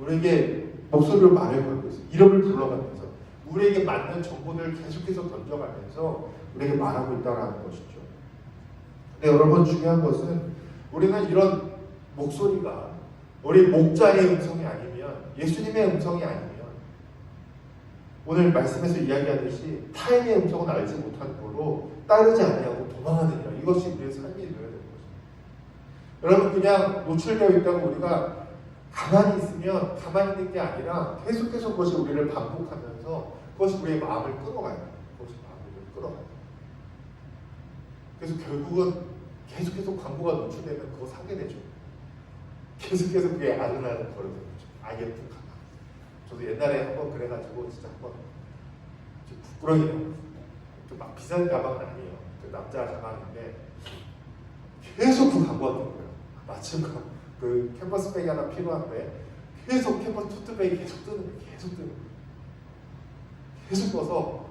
[SPEAKER 4] 우리에게 목소리로 말을 걸고 있어요. 이름을 불러가면서 우리에게 맞는 정보들을 계속해서 던져가면서 우리에게 말하고 있다는 것이죠. 근데 여러분, 중요한 것은 우리는 이런 목소리가 우리 목자의 음성이 아니면, 예수님의 음성이 아니면, 오늘 말씀에서 이야기하듯이 타인의 음성은 알지 못한 거로 따르지 아니하고 도망하느니라. 이것이 우리의 삶이 되어야 되는 것입니다. 여러분, 그냥 노출되어 있다고 우리가 가만히 있으면 가만히 있는 게 아니라 계속해서 그것이 우리를 반복하면서 그것이 우리의 마음을 끌어가요. 그것이 마음을 끌어가요. 그래서 결국은 계속해서 광고가 노출되면 그거 사게 되죠. 계속해서 그게 아른아른 거리는 거죠. 아, 예쁜 가방. 저도 옛날에 한번 그래가지고 진짜 한번 좀 부끄러워요. 막 비싼 가방은 아니에요. 그 남자 가방인데 계속 그 광고가 뜨는 거예요. 마침 그 캔버스백이 하나 필요한데 계속 캔버스 토트백이 계속 뜨는 거예요. 계속 뜨는 거예요. 계속 떠서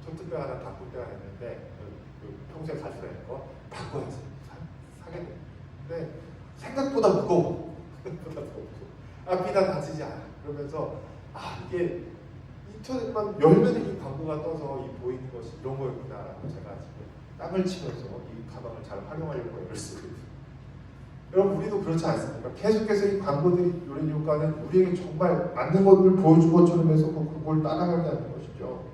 [SPEAKER 4] 토트백 하나 바꿀 때가 있는데 평소에 가지고 다니는 거 바꿔야지. 사게 돼요. 근데 생각보다 무거워. 생각보다 무거워. 앞이 다 다치지 않아. 그러면서 이게 인터넷만 열면 이 광고가 떠서 이 보이는 것이 이런 거였구나라고 제가 지금 땀을 치면서 이 가방을 잘 활용하려고 애를 쓰고 있어요. 여러분, 우리도 그렇지 않습니까? 계속해서 이 광고들이 요런 효과는 우리에게 정말 맞는 것을 보여준 것처럼 해서 그걸 따라가게 하는 것이죠.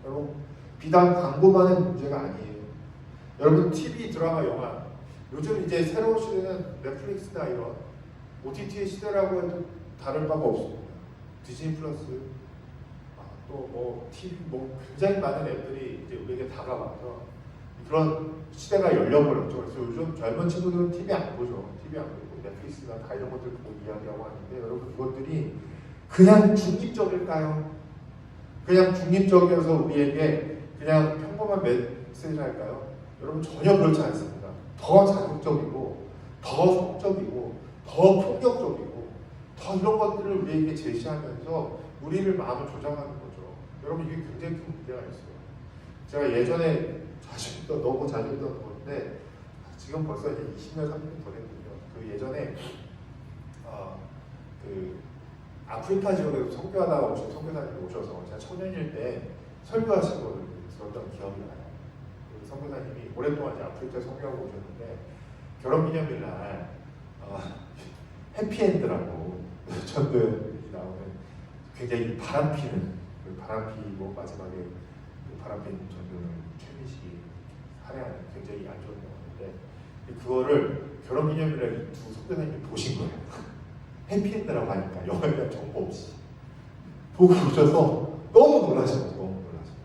[SPEAKER 4] 여러분, 비단 광고만의 문제가 아니에요. 여러분, TV, 드라마, 영화, 요즘 이제 새로운 시대는 넷플릭스나 이런 OTT의 시대라고 해도 다를 바가 없습니다. 디즈니 플러스, 또 뭐 TV, 뭐 굉장히 많은 앱들이 이제 우리에게 다가와서 그런 시대가 열려버렸죠. 그래서 요즘 젊은 친구들은 TV 안 보죠. TV 안 보고 넷플릭스나 다 이런 것들 보고 이야기하고 하는데, 여러분, 그것들이 그냥 중립적일까요? 그냥 중립적이어서 우리에게 그냥 평범한 메시지를 할까요? 여러분, 전혀 그렇지 않습니다. 더 자극적이고, 더 성적이고, 더 폭력적이고, 더 이런 것들을 우리에게 제시하면서 우리를 마음을 조장하는 거죠. 여러분, 이게 굉장히 큰 문제가 있어요. 제가 예전에 너무 자주 했던 건데, 지금 벌써 이제 20년, 30년 더 됐군요. 그 예전에 그 아프리카 지역에서 선교하다가 오신 선교사님이 오셔서 제가 청년일 때 설교하신 걸 들었던 기억이 나요. 그 선교사님이 오랫동안 이제 아프리카에 선교하고 오셨는데, 결혼기념일 날 해피엔드라고 전도연이 나오는 굉장히 바람피는, 바람피고 마지막에 그 바람피는 전도연 최민식이 살해하는 굉장히 안 좋은 영화인데, 그거를 결혼기념일에 이 두 선교사님이 보신 거예요. 해피엔드라고 하니까 영화에 대한 정보 없이 보고 오셔서 너무 놀라셨어요. 너무 놀라셨어요.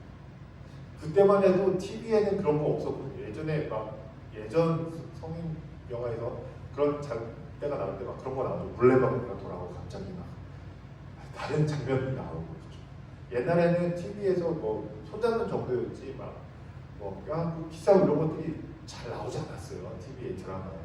[SPEAKER 4] 그때만 해도 TV에는 그런 거 없었거든요. 예전에 막 예전 성인 영화에서 그런 때가 나올 때 막 그런 거 나오죠. 물레방아가 돌아오고 갑자기 막 다른 장면이 나오고 그렇죠. 옛날에는 TV에서 뭐 손잡는 정도였지 뭐 뼈아프고 키싸고 이런 것들이 잘 나오지 않았어요. TV에 드라마에.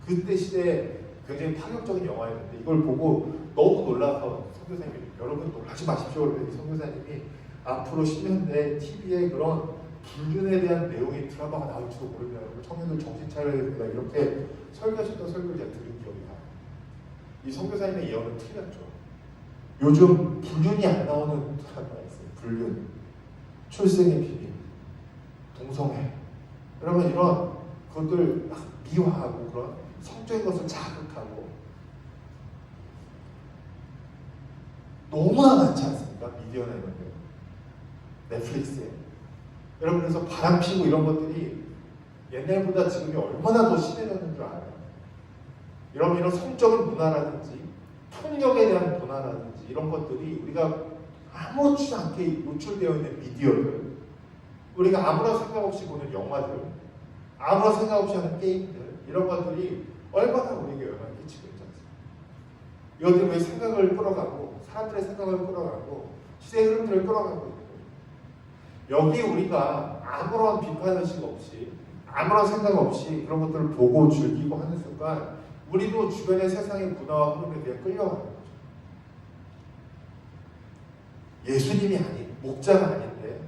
[SPEAKER 4] 그때 시대에 굉장히 파격적인 영화였는데, 이걸 보고 너무 놀라서 선교사님이, 여러분 놀라지 마십시오. 그랬더니 선교사님이 앞으로 10년 내에 TV에 그런 불륜에 대한 내용의 드라마가 나올지도 모릅니다. 청년들 정신 차려야 됩니다. 이렇게 설교하셨던 설교를 제가 들은 기억이 나요. 이 선교사님의 예언은 틀렸죠. 요즘 불륜이 안 나오는 드라마가 있어요. 불륜, 출생의 비밀, 동성애. 여러분, 이런 것들 막 미화하고 그런 성적인 것을 자극하고 너무나 많지 않습니까? 미디어나 이런 데, 넷플릭스에. 여러분, 그래서 바람피고 이런 것들이 옛날보다 지금이 얼마나 더 심해졌는 줄 알아요. 여러분, 이런 성적인 문화라든지 폭력에 대한 문화라든지 이런 것들이 우리가 아무렇지 않게 노출되어 있는 미디어들, 우리가 아무런 생각 없이 보는 영화들, 아무런 생각 없이 하는 게임들, 이런 것들이 얼마나 우리에게 영향을 끼치고 있지 않습니까? 이것들이 왜 생각을 끌어가고 사람들의 생각을 끌어가고 시대의 흐름들을 끌어가고 있고, 여기 우리가 아무런 비판의식 없이 아무런 생각 없이 그런 것들을 보고 즐기고 하는 순간 우리도 주변의 세상의 문화와 흐름에 대해 끌려가는 거죠. 예수님이 아닌, 목자가 아닌데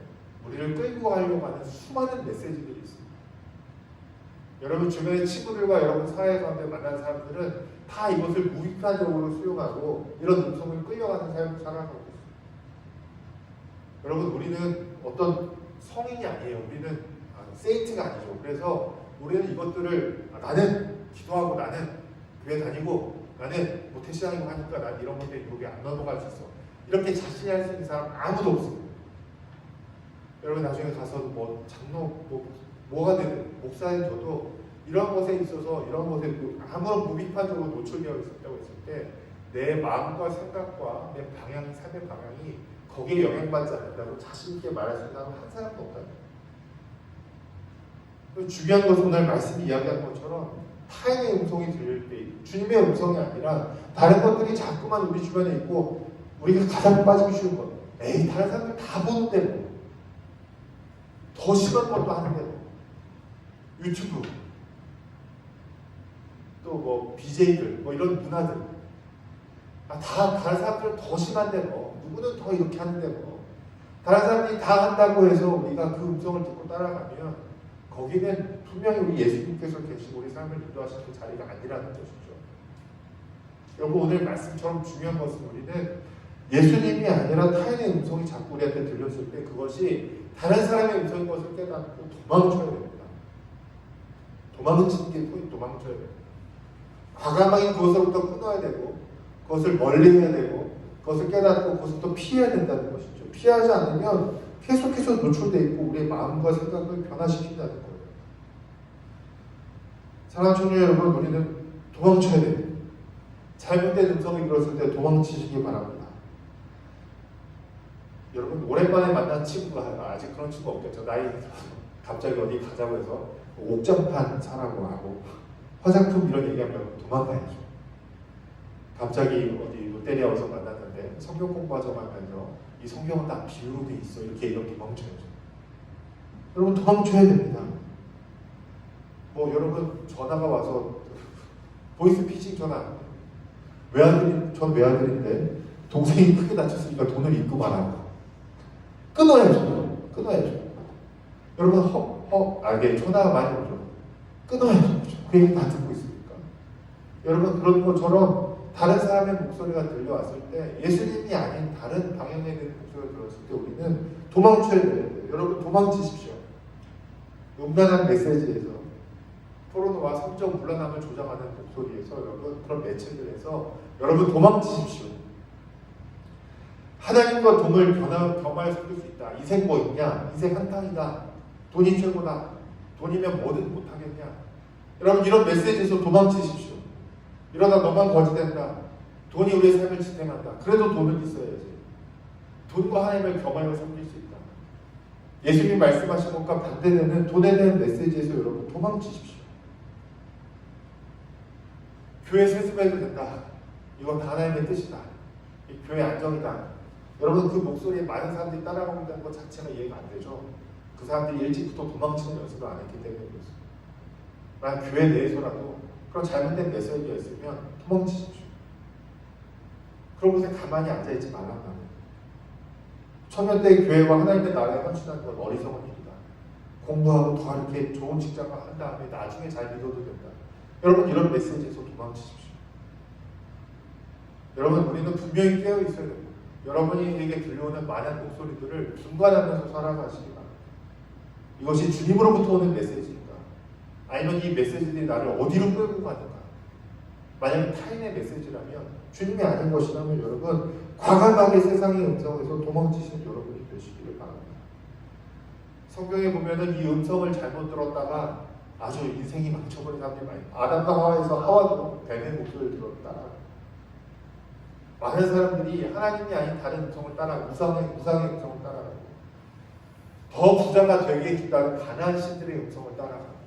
[SPEAKER 4] 우리를 끌고 가려고 하는 수많은 메시지들이 있습니다. 여러분 주변의 친구들과 여러분 사회 가운데 만난 사람들은 다 이것을 무비판적으로 수용하고 이런 음성을 끌려가는 삶을 살아가고 있습니다. 여러분, 우리는 어떤 성인이 아니에요. 우리는 세인트가 아니죠. 그래서 우리는 이것들을 나는 기도하고 나는 교회 다니고 나는 모태신앙이고 하니까 난 이런 것들에 유혹에 안 넘어갈 수 있어. 이렇게 자신이 할 수 있는 사람 아무도 없습니다. 여러분 나중에 가서 뭐 장로 뭐가 되든 목사인 저도 이런 것에 있어서 이런 것에 아무런 무비판적으로 노출되어 있었다고 했을 때 내 마음과 생각과 내 방향, 삶의 방향이 거기에 영향받지 않는다고 자신 있게 말할 수 있는 사람은 한 사람도 없다는 거예요. 중요한 것은 오늘 말씀이 이야기한 것처럼 타인의 음성이 들릴 때 주님의 음성이 아니라 다른 것들이 자꾸만 우리 주변에 있고 우리가 가장 빠지기 쉬운 것, 에이 다른 사람들 다 보는데 뭐. 더 심한 것도 하는데 뭐. 유튜브 또 뭐 BJ들 뭐 이런 문화들 다 다른 사람들은 더 심한데 뭐 누구는 더 이렇게 하는데 뭐 다른 사람들이 다 한다고 해서 우리가 그 음성을 듣고 따라가면 거기는 분명히 우리 예수님께서 계시고 우리 삶을 인도하시는 그 자리가 아니라는 것이죠. 여러분 오늘 말씀처럼 중요한 것은 우리는 예수님이 아니라 타인의 음성이 자꾸 우리한테 들렸을 때 그것이 다른 사람의 음성인 것을 깨닫고 도망쳐야 됩니다. 도망치는 게 포인트, 도망쳐야 됩니다. 과감하게 그것으로부터 끊어야 되고 그것을 멀리 해야 되고 그것을 깨닫고 그것부터 피해야 된다는 것이죠. 피하지 않으면 계속해서 노출되어 있고 우리의 마음과 생각을 변화시킨다는 거예요. 사랑하는 청년 여러분, 우리는 도망쳐야 됩니다. 잘못된 음성이 들었을 때 도망치시기 바랍니다. 여러분 오랜만에 만난 친구가 아직 그런 친구 없겠죠. 나이 갑자기 어디 가자고 해서 옥장판 사라고 하고 화장품 이런 얘기하면 도망가야죠. 갑자기 어디 롯데리아에서 만났는데 성경 공부하자고 하면서 이 성경은 다 비유로 돼 있어 이렇게 도망쳐야죠. 여러분 도망쳐야 됩니다. 뭐 여러분 전화가 와서 보이스 피싱 전화 전 외아들인데 동생이 크게 다쳤으니까 돈을 입금하라고 끊어야죠. 여러분 이게 전화가 많이 오죠. 끊어야죠. 그 얘기 다 듣고 있으니까. 여러분 그런 것처럼 다른 사람의 목소리가 들려왔을 때 예수님이 아닌 다른 방향에 대한 목소리가 들었을 때 우리는 도망쳐야 되는데 여러분 도망치십시오. 음란한 메시지에서 포르노와 성적 물러남을 조장하는 목소리에서 여러분 그런 매체들에서 여러분 도망치십시오. 하나님과 돈을 겸하여 섞을 수 있다. 인생 뭐 있냐? 인생 한탕이다. 돈이 최고다. 돈이면 뭐든 못하겠냐? 여러분 이런 메시지에서 도망치십시오. 이러다 너만 거지된다. 돈이 우리의 삶을 지탱한다. 그래도 돈은 있어야지. 돈과 하나님을 겸하여 섬길 수 있다. 예수님 말씀하신 것과 반대되는 돈에 대한 메시지에서 여러분 도망치십시오. 교회 세습해도 된다. 이건 다 하나님의 뜻이다. 이 교회 안정이다. 여러분 그 목소리에 많은 사람들이 따라간다는 것 자체가 이해가 안 되죠. 그 사람들이 일찍부터 도망치는 연습을 안 했기 때문에 그렇습니다. 만약 교회 내에서라도 그런 잘못된 메시지가 있으면 도망치십시오. 그런 곳에 가만히 앉아있지 말란 말이에요. 청년대의 교회와 하나님의 나라에 헌신하는 건 어리석은 일이다. 공부하고 더 이렇게 좋은 직장을 한 다음에 나중에 잘 믿어도 된다. 여러분 이런 메시지에서 도망치십시오. 여러분 우리는 분명히 깨어 있어야 됩니다. 여러분에게 들려오는 많은 목소리들을 분간하면서 살아가시기 바랍니다. 이것이 주님으로부터 오는 메시지인가? 아니면 이 메시지들이 나를 어디로 끌고 가는가? 만약 타인의 메시지라면, 주님이 아닌 것이라면 여러분 과감하게 세상의 음성에서 도망치시는 여러분이 되시기를 바랍니다. 성경에 보면은 이 음성을 잘못 들었다가 아주 인생이 망쳐버린 사람들이 많이, 아담과 하와에서 하와도 뱀의 목소리를 들었다. 많은 사람들이 하나님이 아닌 다른 음성을 따라 우상의 음성을 따라가고, 더 부자가 되게 해준다는 가나안 신들의 음성을 따라가고,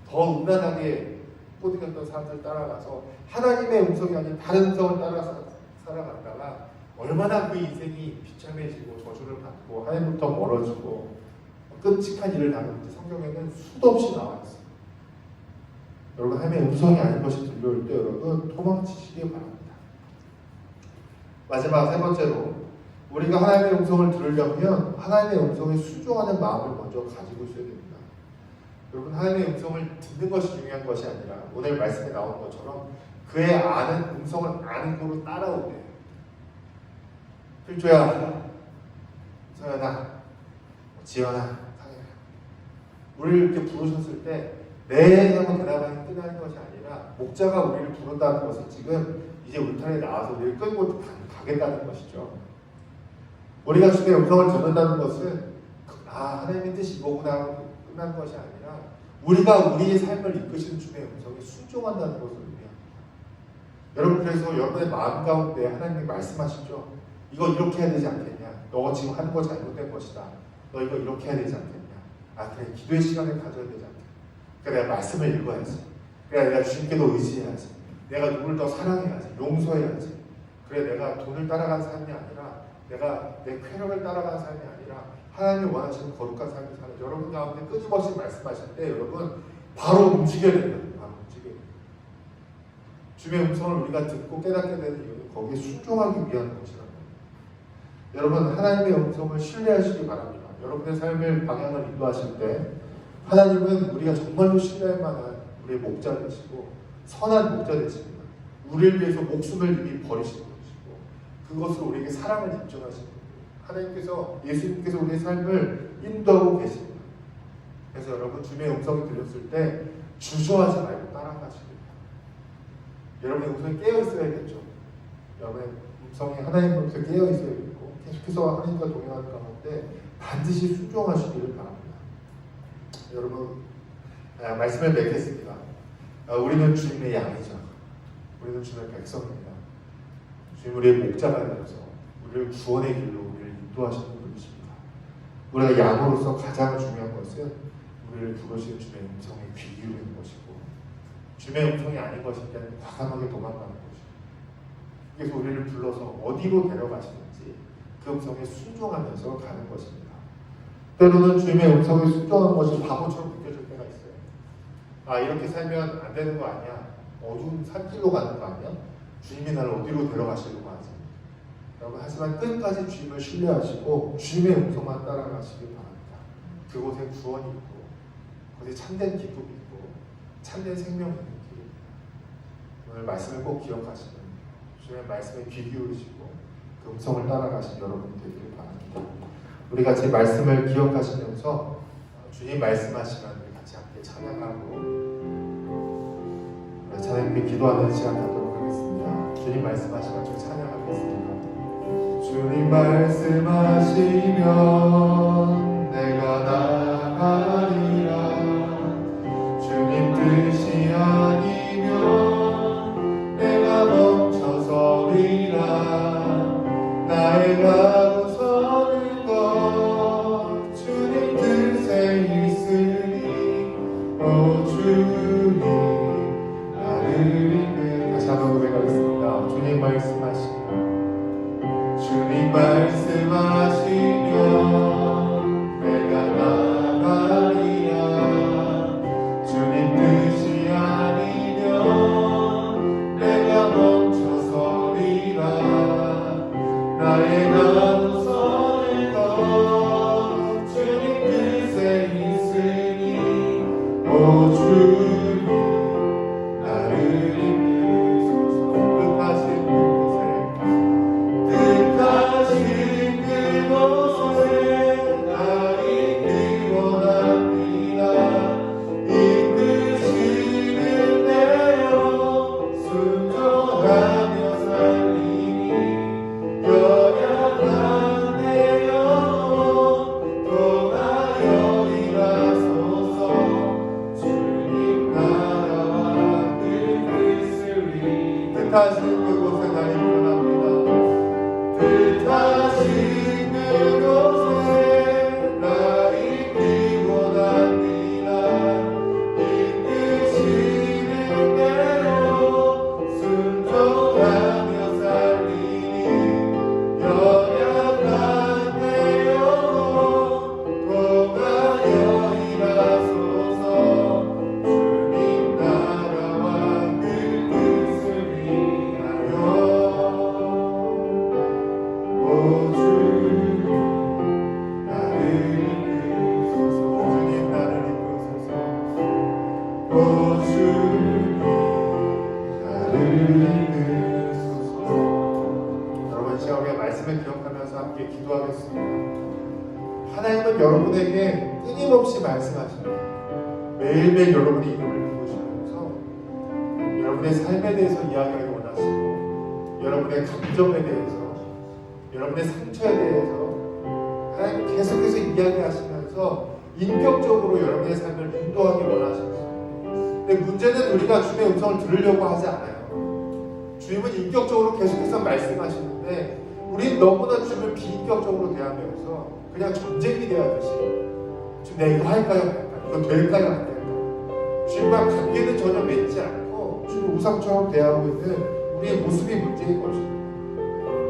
[SPEAKER 4] 더 음란하게 꼬드겼던 사람들 따라가서 하나님의 음성이 아닌 다른 음성을 따라서 살아갔다가 얼마나 그 인생이 비참해지고 저주를 받고 하나님부터 멀어지고 끔찍한 일을 당했는지 성경에는 수도 없이 나와 있습니다. 여러분, 하나님의 음성이 아닌 것이 들려올 때 여러분 도망치시기 바랍니다. 마지막 세 번째로, 우리가 하나님의 음성을 들으려면 하나님의 음성에 순종하는 마음을 먼저 가지고 있어야 됩니다. 여러분, 하나님의 음성을 듣는 것이 중요한 것이 아니라 오늘 말씀에 나온 것처럼 그의 아는 음성을 아는 거로 따라오게. 필조야, 서연아, 지연아, 상현아, 우리를 이렇게 부르셨을 때 네 하고 대답하니 끝나는 것이 아니라 목자가 우리를 부른다는 것은 지금 이제 울타리에 나와서 우리를 끌고 가겠다는 것이죠. 우리가 주님의 음성을 듣는다는 것은 하나님의 뜻이 이거구나 하고 끝나는 것이 아니라 우리가 우리의 삶을 이끄시는 주님의 음성에 순종한다는 것을 의미합니다. 여러분, 그래서 여러분의 마음 가운데 하나님이 말씀하시죠. 이거 이렇게 해야 되지 않겠냐? 너 지금 하는 거 잘못된 것이다. 너 이거 이렇게 해야 되지 않겠냐? 그래, 기도의 시간을 가져야 되지 않겠냐? 그래, 내가 말씀을 읽어야지. 그래, 내가 주님께도 의지해야지. 내가 누굴 더 사랑해야지. 용서해야지. 그래, 내가 돈을 따라가는 삶이 아니라 내가 내 쾌락을 따라가는 삶이 아니라 하나님이 원하시는 거룩한 삶을 사는, 여러분 가운데 끊임없이 말씀하실 때 여러분 바로 움직여야 됩니다. 바로 움직여야 됩니다. 주님의 음성을 우리가 듣고 깨닫게 되는 이유는 거기에 순종하기 위한 것이라는 겁니다. 여러분, 하나님의 음성을 신뢰하시기 바랍니다. 여러분의 삶을 방향을 인도하실 때 하나님은 우리가 정말로 신뢰할 만한 우리의 목자 되시고 선한 목자 되십니다. 우리를 위해서 목숨을 이미 버리신 것이고 그것을 우리에게 사랑을 입증하신 겁니다. 하나님께서, 예수님께서 우리의 삶을 인도하고 계십니다. 그래서 여러분, 주님의 음성이 들렸을 때 주저하지 말고 따라가시길 바랍니다. 여러분의 음성이 깨어 있어야겠죠. 여러분의 음성이 하나님의 음성에 깨어 있어야겠고 계속해서 하나님과 동행하는 가운데 반드시 순종하시기를 바랍니다. 여러분, 말씀을 맺겠습니다. 우리는 주님의 양이죠. 우리는 주님의 백성입니다. 주님, 우리의 목자가 되어서 우리를 구원의 길로 우리를 인도하시는 분이십니다. 우리가 양으로서 가장 중요한 것은 우리를 부르시는 주님의 음성에 귀 기울이는 것이고, 주님의 음성이 아닌 것일 때는 과감하게 도망가는 것이고, 그래서 우리를 불러서 어디로 데려가시는지 그 음성에 순종하면서 가는 것입니다. 때로는 주님의 음성에 순종하는 것이 바보처럼 느껴질 때가 있어요. 이렇게 살면 안 되는 거 아니야? 어두운 산길로 가는 거 아니야? 주님이 나를 어디로 데려가시려고 하지? 여러분, 하지만 끝까지 주님을 신뢰하시고 주님의 음성만 따라가시길 바랍니다. 그곳에 구원이 있고 그곳에 참된 기쁨이 있고 참된 생명이 있는 길. 오늘 말씀을 꼭 기억하시는, 주님의 말씀에 귀 기울이시고 그 음성을 따라가신 여러분이 되기를 바랍니다. 우리 같이 말씀을 기억하시면서 주님 말씀하시면 우리 같이 함께 찬양하고 하나님께 기도하는 시간 갖도록 하겠습니다. 주님 말씀하시면 좀 찬양하겠습니다. 주님 말씀하시면 내가 나가리라. 주님 뜻이 아니면 내가 멈춰서리라. 나의 가고 서는 것 주님 뜻에 있으니 오 주님 다시 한번 고백하겠습니다. 주님 말씀하시면 내가 나가리라. 주님 뜻이 아니면 내가 멈춰서리라. 나의 가고 서는 것 주님 뜻에 있으니 오 주님 나를 인도소서. 뜻하신 그곳에 기억하면서 함께 기도하겠습니다. 하나님은 여러분에게 끊임없이 말씀하십니다. 매일매일 여러분의 이름을 부르시면서 여러분의 삶에 대해서 이야기하기 원하시고 여러분의 감정에 대해서 여러분의 상처에 대해서 하나님 계속해서 이야기하시면서 인격적으로 여러분의 삶을 인도하기 원하십니다. 근데 문제는 우리가 주님의 음성을 들으려고 하지 않아요. 주님은 인격적으로 계속해서 말씀하시는데 우리는 너무나 주님을 비인격적으로 대하면서 그냥 전쟁이 대하듯이 주님 내가 이거 할까요? 이거 될까요? 안 될까요? 주님과 관계는 전혀 맺지 않고 주님 우상처럼 대하고 있는 우리의 모습이 문제인 것입니다.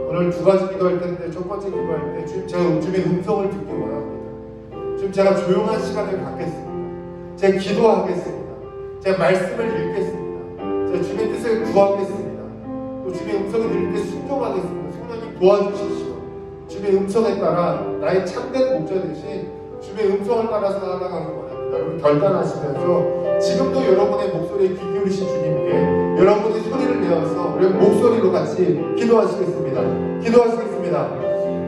[SPEAKER 4] 오늘 두 가지 기도할 텐데 첫 번째 기도할 때 제가 주님의 음성을 듣기 원합니다. 지금 제가 조용한 시간을 갖겠습니다. 제가 기도하겠습니다. 제가 말씀을 읽겠습니다. 제가 주님의 뜻을 구하겠습니다. 또 주님의 음성을 들을 때 순종하겠습니다. 성령님 도와주십시오. 주님의 음성에 따라 나의 참된 목자 대신 주님의 음성을 따라서 살아가는 원합니다. 여러분 결단하시면서 지금도 여러분의 목소리에 귀 기울이신 주님께 여러분의 소리를 내어서 우리 목소리로 같이 기도하시겠습니다. 기도하시겠습니다.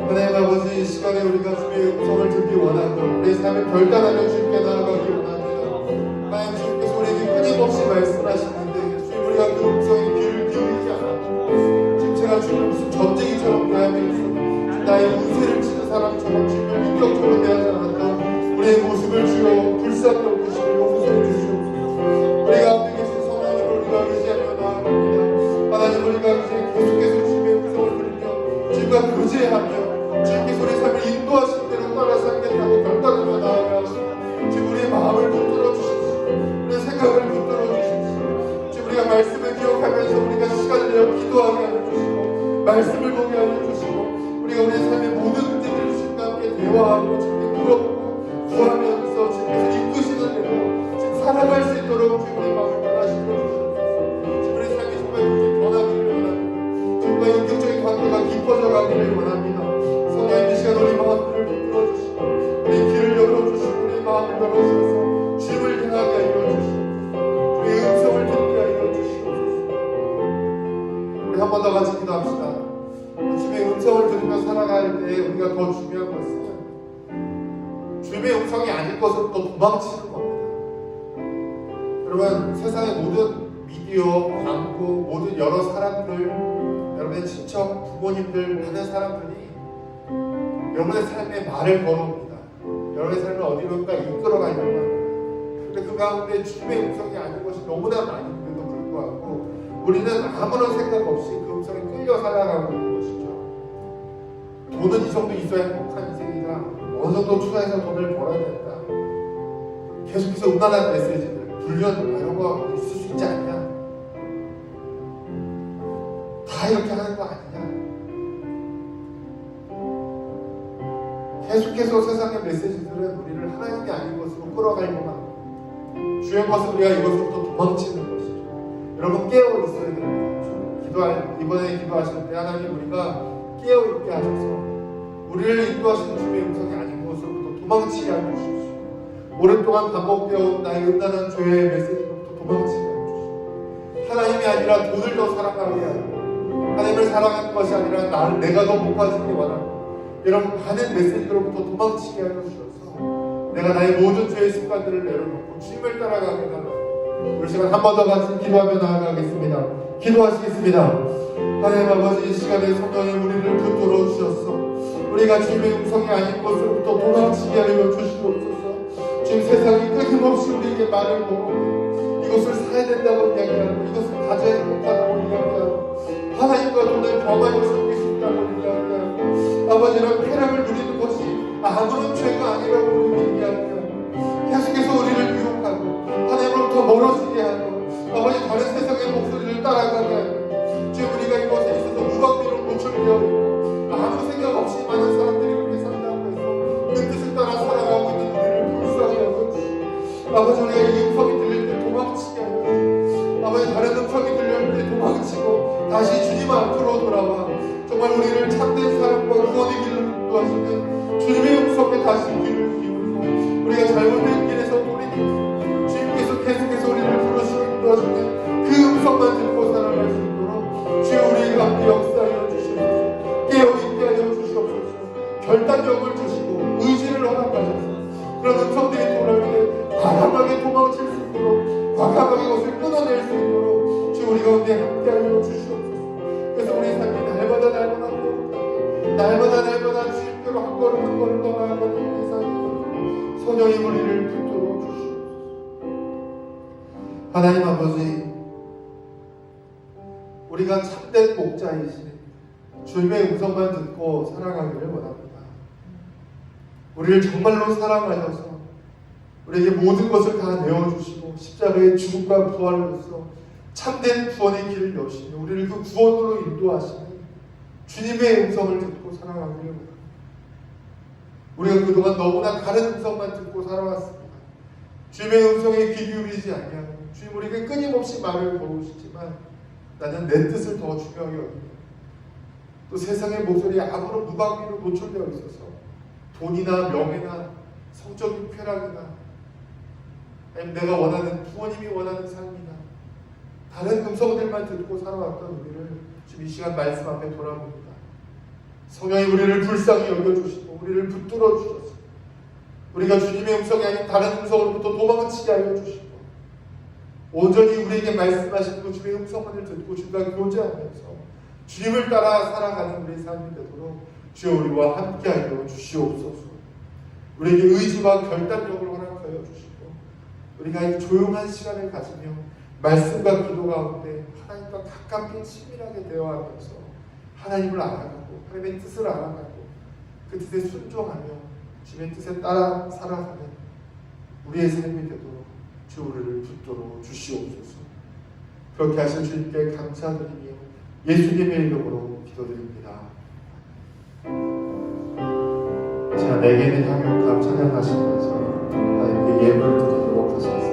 [SPEAKER 4] 하나님 아버지, 이 시간에 우리가 주님의 음성을 듣기 원하고 우리의 삶을 결단하며 주님께 나아가기 원합니다. 하나님 주님께서 우리에게 끊임없이 말씀하시는데 주님 우리가 그 음성에 귀를 기울이지 않았고 지금 제가 주님을 무슨 전쟁이처럼 대하면서 나의 운세를 치는 사람처럼 주님을 인격적으로 대하지 않았던 우리의 모습을 주여 불쌍히 여기시고 용서해 주시옵소서. 우리 가운데 계신 성령님을 우리가 의지하며 나아갑니다. 하나님 우리가 이제 계속해서 주님의 음성을 들으며 주님과 교제하며 주님께서 우리 삶을 인도하신 대로 따라 살겠다고 결단하며 나아가시고 주님 우리의 마음을 붙들어 주십시오. 우리의 생각을 붙들어 주십시오. 주님 우리가 말씀을 기억하면서 우리가 시간을 내어 기도하게 하여 주시고 말씀을 보게 하여 주시고 우리가 우리의 삶의 모든 문제들을 주님과 함께 대화하고 주님께 물어보고 구하면서 주님께서 이끄시는 대로 지금 살아갈 수 있도록 주님의 마음을 변화시켜 주시옵소서. 주님 우리의 삶이 정말 이렇게 변하기를 원합니다. 주님과 인격적인 관계가 깊어져 가기를 원합니다. 성령님 이 시간 우리 마음을 붙들어 주시고 우리 귀를 열어주시고 우리 마음을 열어주셔서 주님을 향하게 하여 주시옵소서. 우리의 음성을 듣게 하여 주시옵소서. 우리 한 번 더 같이 기도합시다. 주님의 음성을 들으며 살아갈 때 우리가 더 중요한 것은 주님의 음성이 아닐 것으로 또 도망치는 겁니다. 여러분 세상의 모든 미디어, 광고, 모든 여러 사람들, 여러분의 친척, 부모님들, 많은 사람들이 여러분의 삶에 말을 걸어옵니다. 여러분의 삶을 어디론가 이끌어가려고 합니다. 근데 그 가운데 주님의 음성이 아닌 것이 너무나 많은데도 불구하고 우리는 아무런 생각 없이 그 음성에 끌려 살아가고 있는 것이죠. 돈은 이 정도 있어야 행복한 인생이다. 어느 정도 투자해서 돈을 벌어야 된다. 계속해서 음란한 메시지들, 불륜 이런 거 있을 수 있지 않냐? 다 이렇게 하는 거 아니냐? 계속해서 세상의 메시지들은 우리를 하나님이 아닌 것으로 끌어가려고 합니다. 주의 것은 우리가 이것으로부터 도망치는 것이죠. 여러분 깨어 있어야 됩니다. 이번에 기도하실 때 하나님 우리가 깨어 있게 하셔서 우리를 인도하시는 주의 음성이 아닌 것으로부터 도망치게 하여 주십시오. 오랫동안 반복되어온 나의 음란한 죄의 메시지로부터 도망치게 하여 주십시오. 하나님이 아니라 돈을 더 사랑하게 하고 하나님을 사랑하는 것이 아니라 내가 더 높아지기 원하고 여러분 많은 메시지로부터 도망치게 하여 주셔서 내가 나의 모든 죄의 습관들을 내려놓고 주님을 따라가게 하라. 우리 시간 한 번 더 같이 기도하며 나아가겠습니다. 기도하시겠습니다. 하나님 아버지 이 시간에 성령이 우리를 붙들어 주셨어. 우리가 주님의 음성이 아닌 것으로부터 도망치게 하여 주시옵소서. 지금 세상이 끊임없이 우리에게 말을 걸고 이것을 사야 된다고 이야기하고 이것을 가져야 된다고 이야기하고 하나님과 돈을 범하여 섬길 수 있다고 이야기하고 아버지는 쾌락을 누리는 것이 아무런 죄가 아니라고 우리에게 이야기하고 계속해서 우리를 유혹하고 하나님으로부터 멀어지게 하고 아버지 다른 세상의 목소리를 따라가게 하고 지금 우리가 이것에 있어서 무방비로 노출되어 있고 아무 생각 없이 많은 사람들이 그렇게 산다고 해서 그 뜻을 따라 살아가고 있는 우리를 불쌍히 여겨주시고 아버지 우리가 이 음성이 들릴 때 도망치게 하여 주시고 아버지 다른 음성이 들릴 때 도망치고 다시 주님 앞으로 돌아와 정말 우리를 참된 사랑과 구원의 길로 인도하시는 주님의 음성에 다시 귀를 기울이시고 결단력을 주시고 의지를 허락하셔서 그런 음성들이 돌아올 때 과감하게 도망칠 수 있도록 과감하게 그것을 끊어낼 수 있도록 주 우리 가운데 함께하여 주시옵소서. 그래서 우리 삶이 날마다 주님께로 한 걸음 한 걸음 더 나아가는 우리 삶이 성령의 우리를 붙들어 주시옵소서. 하나님 아버지, 우리가 참된 목자이신 주님의 음성만 듣고 살아가기를 원합니다. 우리를 정말로 사랑하셔서 우리에게 모든 것을 다 내어주시고 십자가의 죽음과 부활로서 참된 구원의 길을 여시며 우리를 그 구원으로 인도하시는 주님의 음성을 듣고 살아가기를 원합니다. 우리가 그동안 너무나 다른 음성만 듣고 살아왔습니다. 주님의 음성에 귀 기울이지 아니하고 주님 우리에게 끊임없이 말을 걸으시지만 나는 내 뜻을 더 중요하게 여깁니다. 또 세상의 목소리에 아무런 무방비로 노출되어 있어서 돈이나 명예나 성적인 쾌락이나 아니면 내가 원하는 부모님이 원하는 삶이나 다른 음성들만 듣고 살아왔던 우리를 지금 이 시간 말씀 앞에 돌아봅니다. 성령이 우리를 불쌍히 여겨주시고 우리를 붙들어 주셔서 우리가 주님의 음성이 아닌 다른 음성으로부터 도망치게 하여 주시고 온전히 우리에게 말씀하시는 그 주님의 음성만을 듣고 주님과 교제하면서 주님을 따라 살아가는 우리의 삶이 되도록 주여 우리와 함께하여 주시옵소서. 우리에게 의지와 결단력을 허락하여 주시고 우리가 이 조용한 시간을 가지며 말씀과 기도 가운데 하나님과 가깝게 친밀하게 대화하면서 하나님을 알아가고 하나님의 뜻을 알아가고 그 뜻에 순종하며 주님의 뜻에 따라 살아가는 우리의 삶이 되도록 주 우리를 붙들어 주시옵소서. 그렇게 하신 주님께 감사드리며 예수님의 이름으로 기도드립니다. 자, 내게는 향유가 찬양하시면서 하나님께 예물을 드리도록 하셨습니다.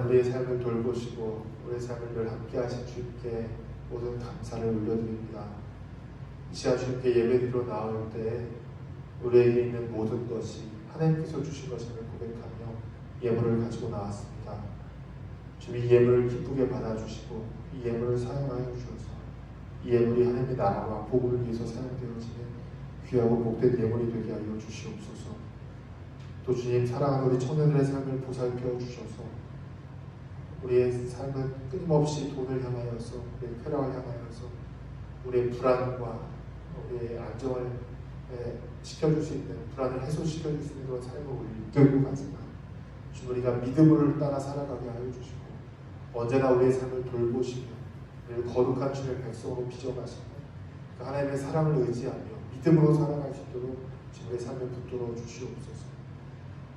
[SPEAKER 4] 우리의 삶을 돌보시고 우리의 삶을 늘 함께 하신 주님께 모든 감사를 올려드립니다. 이 시간 주님께 예배드리러 나올 때 우리에게 있는 모든 것이 하나님께서 주신 것임을 고백하며 예물을 가지고 나왔습니다. 주님 이 예물을 기쁘게 받아주시고 이 예물을 사용하여 주셔서 이 예물이 하나님의 나라와 복음을 위해서 사용되어지는 귀하고 복된 예물이 되게 하여 주시옵소서. 또 주님 사랑하는 우리 청년들의 삶을 보살펴 주셔서 우리의 삶은 끊임없이 돈을 향하여서 우리의 쾌락을 향하여서 우리의 불안과 우리의 안정을 시켜줄 수 있는 불안을 해소시켜줄 수 있는 그런 삶을 이끌고 가지만 우리가 믿음을 따라 살아가게 하여 주시고 언제나 우리의 삶을 돌보시며 우리를 거룩한 주님의 백성으로 빚어가시고 그 하나님의 사랑을 의지하며 믿음으로 살아갈 수 있도록 우리의 삶을 붙들어 주시옵소서.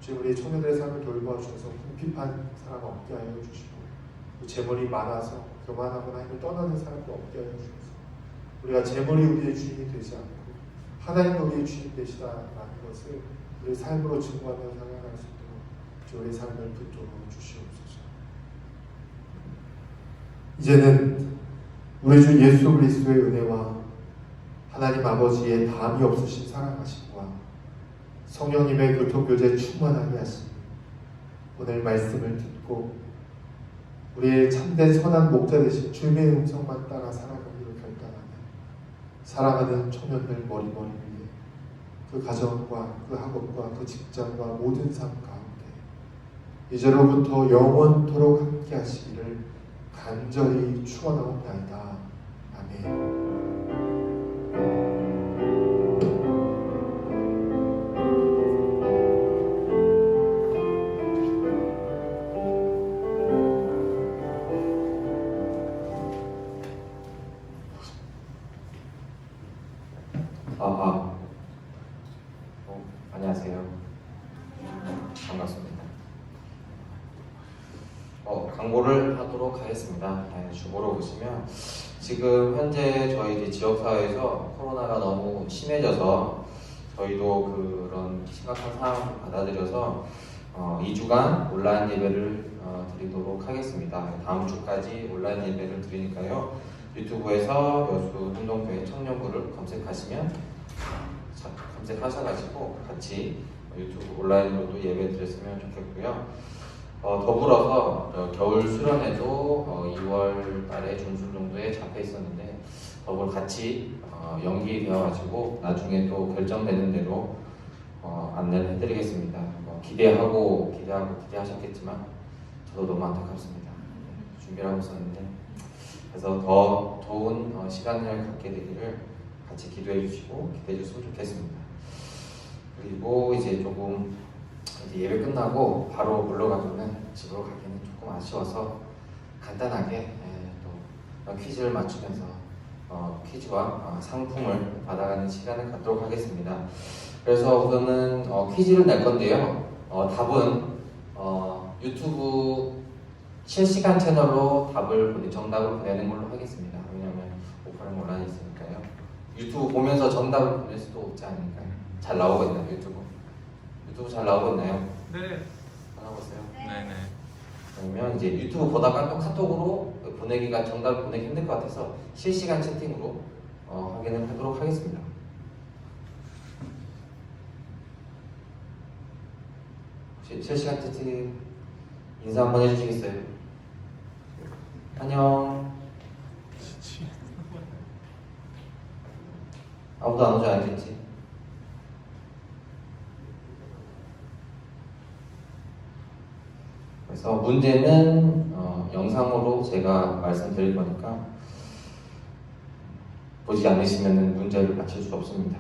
[SPEAKER 4] 주님 우리의 청년들의 삶을 돌보아 주셔서 궁핍한 사람 없게 하여 주시고 재물이 많아서 교만하거나 하나님을 떠나는 사람도 없게 하여 주셔서 우리가 재물이 우리의 주인이 되지 않고 하나님은 우리의 주인 되시다라는 것을 우리의 삶으로 증거하며 살아갈 수 있도록 우리의 삶을 붙들어 주시옵소서. 이제는 우리 주 예수 그리스도의 은혜와 하나님 아버지의 담이 없으신 사랑하심과 성령님의 교통교제 충만하게 하시니 오늘 말씀을 듣고 우리의 참된 선한 목자 되신 주님의 음성만 따라 살아가기로 결단하며 사랑하는 청년들 머리머리 위에 그 가정과 그 학업과 그 직장과 모든 삶 가운데 이제로부터 영원토록 함께 하시기를 간절히 축원하옵나이다. 아멘.
[SPEAKER 5] 안녕하세요. 반갑습니다. 광고를 하도록 하겠습니다. 주보로 보시면 지금 현재 저희 지역사회에서 코로나가 너무 심해져서 저희도 그런 심각한 상황을 받아들여서 2주간 온라인 예배를 드리도록 하겠습니다. 다음 주까지 온라인 예배를 드리니까요. 유튜브에서 여수 운동교회 청년부를 검색하셔가지고 같이 유튜브 온라인으로도 예배 드렸으면 좋겠고요. 더불어서 겨울 수련회도 2월 달에 중순 정도에 잡혀 있었는데 더불어 같이 연기되어가지고 나중에 또 결정되는 대로 안내를 해드리겠습니다. 기대하셨겠지만 저도 너무 안타깝습니다. 준비를 하고 있었는데 그래서 더 좋은 시간을 갖게 되기를 같이 기도해 주시고 기대해 주시면 좋겠습니다. 그리고 이제 조금 예배 끝나고 바로 물러가면은 집으로 가기는 조금 아쉬워서 간단하게 또 퀴즈를 맞추면서 퀴즈와 상품을 받아가는 시간을 갖도록 하겠습니다. 그래서 우선은 퀴즈를 낼 건데요. 답은 유튜브 실시간 채널로 정답을 보내는 걸로 하겠습니다. 왜냐하면 오프라인 온라인이 있으니까요. 유튜브 보면서 정답을 보낼 수도 없지 않을까요? 잘 나오고 있나요? 유튜브 잘 나오고 있나요?
[SPEAKER 3] 네.
[SPEAKER 5] 잘 나오고 있어요?
[SPEAKER 1] 네네.
[SPEAKER 5] 그러면 이제 유튜브 보다가 또 카톡으로 정답을 보내기 힘들 것 같아서 실시간 채팅으로 확인을 하도록 하겠습니다. 혹시 실시간 채팅 인사 한번 해주시겠어요? 안녕. 아무도 안 오지 않겠지? 그래서 문제는 영상으로 제가 말씀드릴 거니까 보지 않으시면 문제를 맞힐 수 없습니다.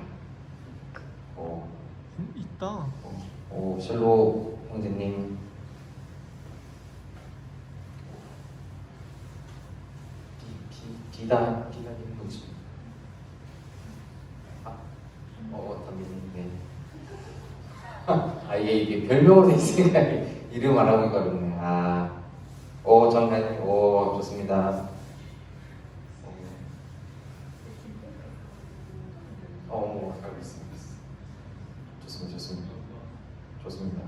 [SPEAKER 3] 있다.
[SPEAKER 5] 셀로 형제님 비다님 뭐지? 담비님 네. 이게 별명으로 돼 있으니까 이름 알아보기가 어렵네. 정관님, 좋습니다. 알고 있습니다. 좋습니다.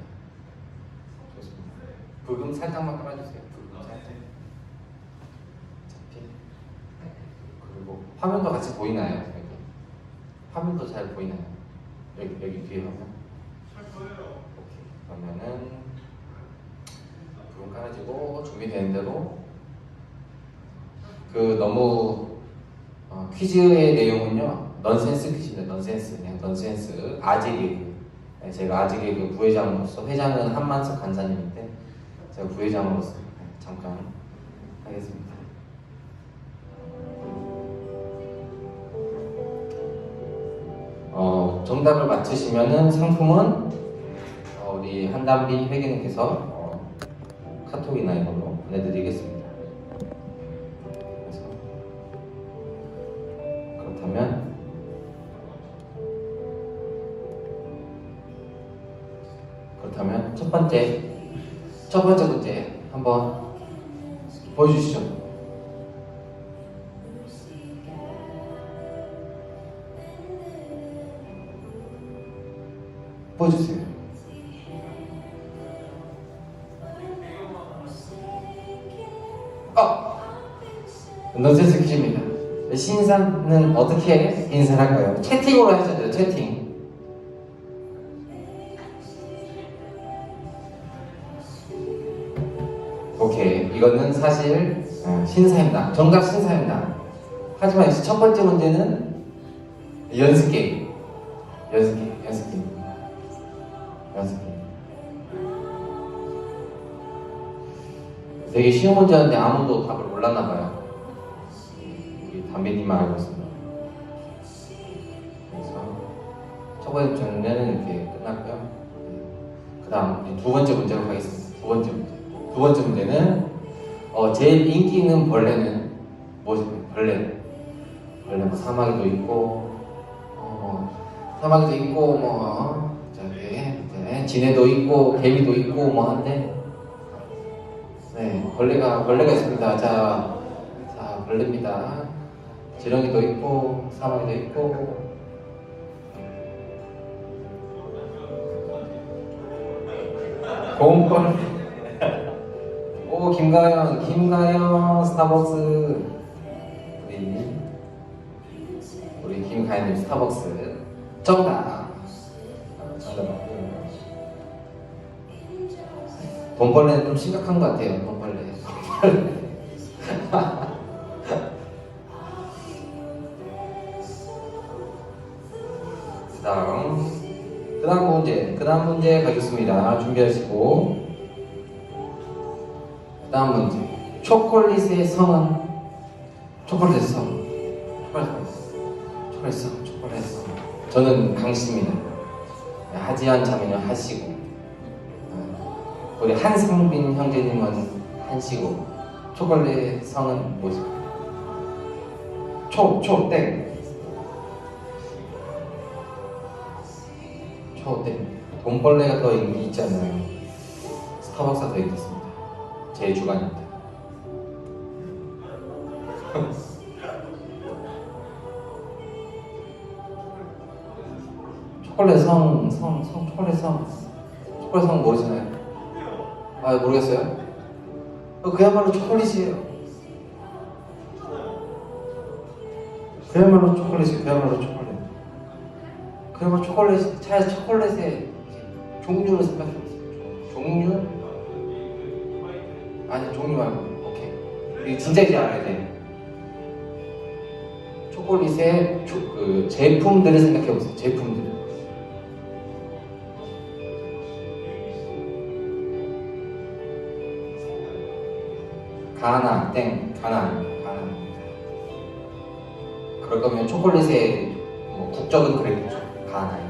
[SPEAKER 5] 붉은 살짝만 깔아주세요. 붉은 살짝. 그리고 화면도 같이 보이나요? 여기. 화면도 잘 보이나요? 여기 뒤에 화면.
[SPEAKER 3] 잘 보여요.
[SPEAKER 5] 오케이. 그러면은 붉은 깔아지고 준비되는 대로 너무 퀴즈의 내용은요 넌센스 퀴즈입니다. 넌센스 아재 개그. 제가 아재 개그 부회장으로서 회장은 한만석 간사님인데 제가 부회장으로서 잠깐 하겠습니다. 정답을 맞히시면은 상품은 우리 한담비 회계님께서 카톡이나 이걸로 보내드리겠습니다. 그래서 그렇다면 첫 번째 문제 한번 보여주시죠. 보여주세요. 넌센스 퀴즈입니다. 신인사는 어떻게 인사할까요? 채팅으로 하셔야 돼요. 채팅. 오케이. 이거는 사실 신사입니다. 정답 신사입니다. 하지만 이제 첫 번째 문제는 연습 게임. 되게 쉬운 문제였는데 아무도 답을 몰랐나봐요. 우리 담배님만 알고 있습니다. 그래서 첫 번째 문제는 이렇게 끝났고요. 그 다음 두 번째 문제로 가겠습니다. 두 번째 문제는 제일 인기 있는 벌레는 무엇일까요? 벌레 뭐 사마귀도 있고 사마귀도 있고 뭐 저기 이제 지네도 있고 개미도 있고 뭐 한데 네 벌레가 있습니다. 자 벌레입니다. 지렁이도 있고 사마귀도 있고 곰벌레. 오 김가연 스타벅스 우리 김가연님 스타벅스 정답. 돈벌레는 좀 심각한 것 같아요. 돈벌레. 그다음 문제 가겠습니다. 준비하시고. 그다음 문제. 초콜릿의 성은 초콜릿 성. 저는 강씨입니다. 하지연 자매는 하시고 우리 한상빈 형제님은 한시고 초콜릿 성은 뭐죠? 땡. 돈벌레가 더 인기 있잖아요. 스타벅스가 더 인기 있습니다. 제 주관입니다. 초콜릿 성 모르시나요? 아 모르겠어요? 그야말로 초콜릿이에요. 그야말로 초콜릿. 차라리 초콜릿의 종류를 생각해보세요. 종류? 아니 종류 말고 오케이. 이거 진짜 이제 알아야 돼. 초콜릿의 그 제품들을 생각해보세요. 제품들. 가나. 그럴 거면 초콜릿의 뭐 국적은 그랬겠죠. 가나.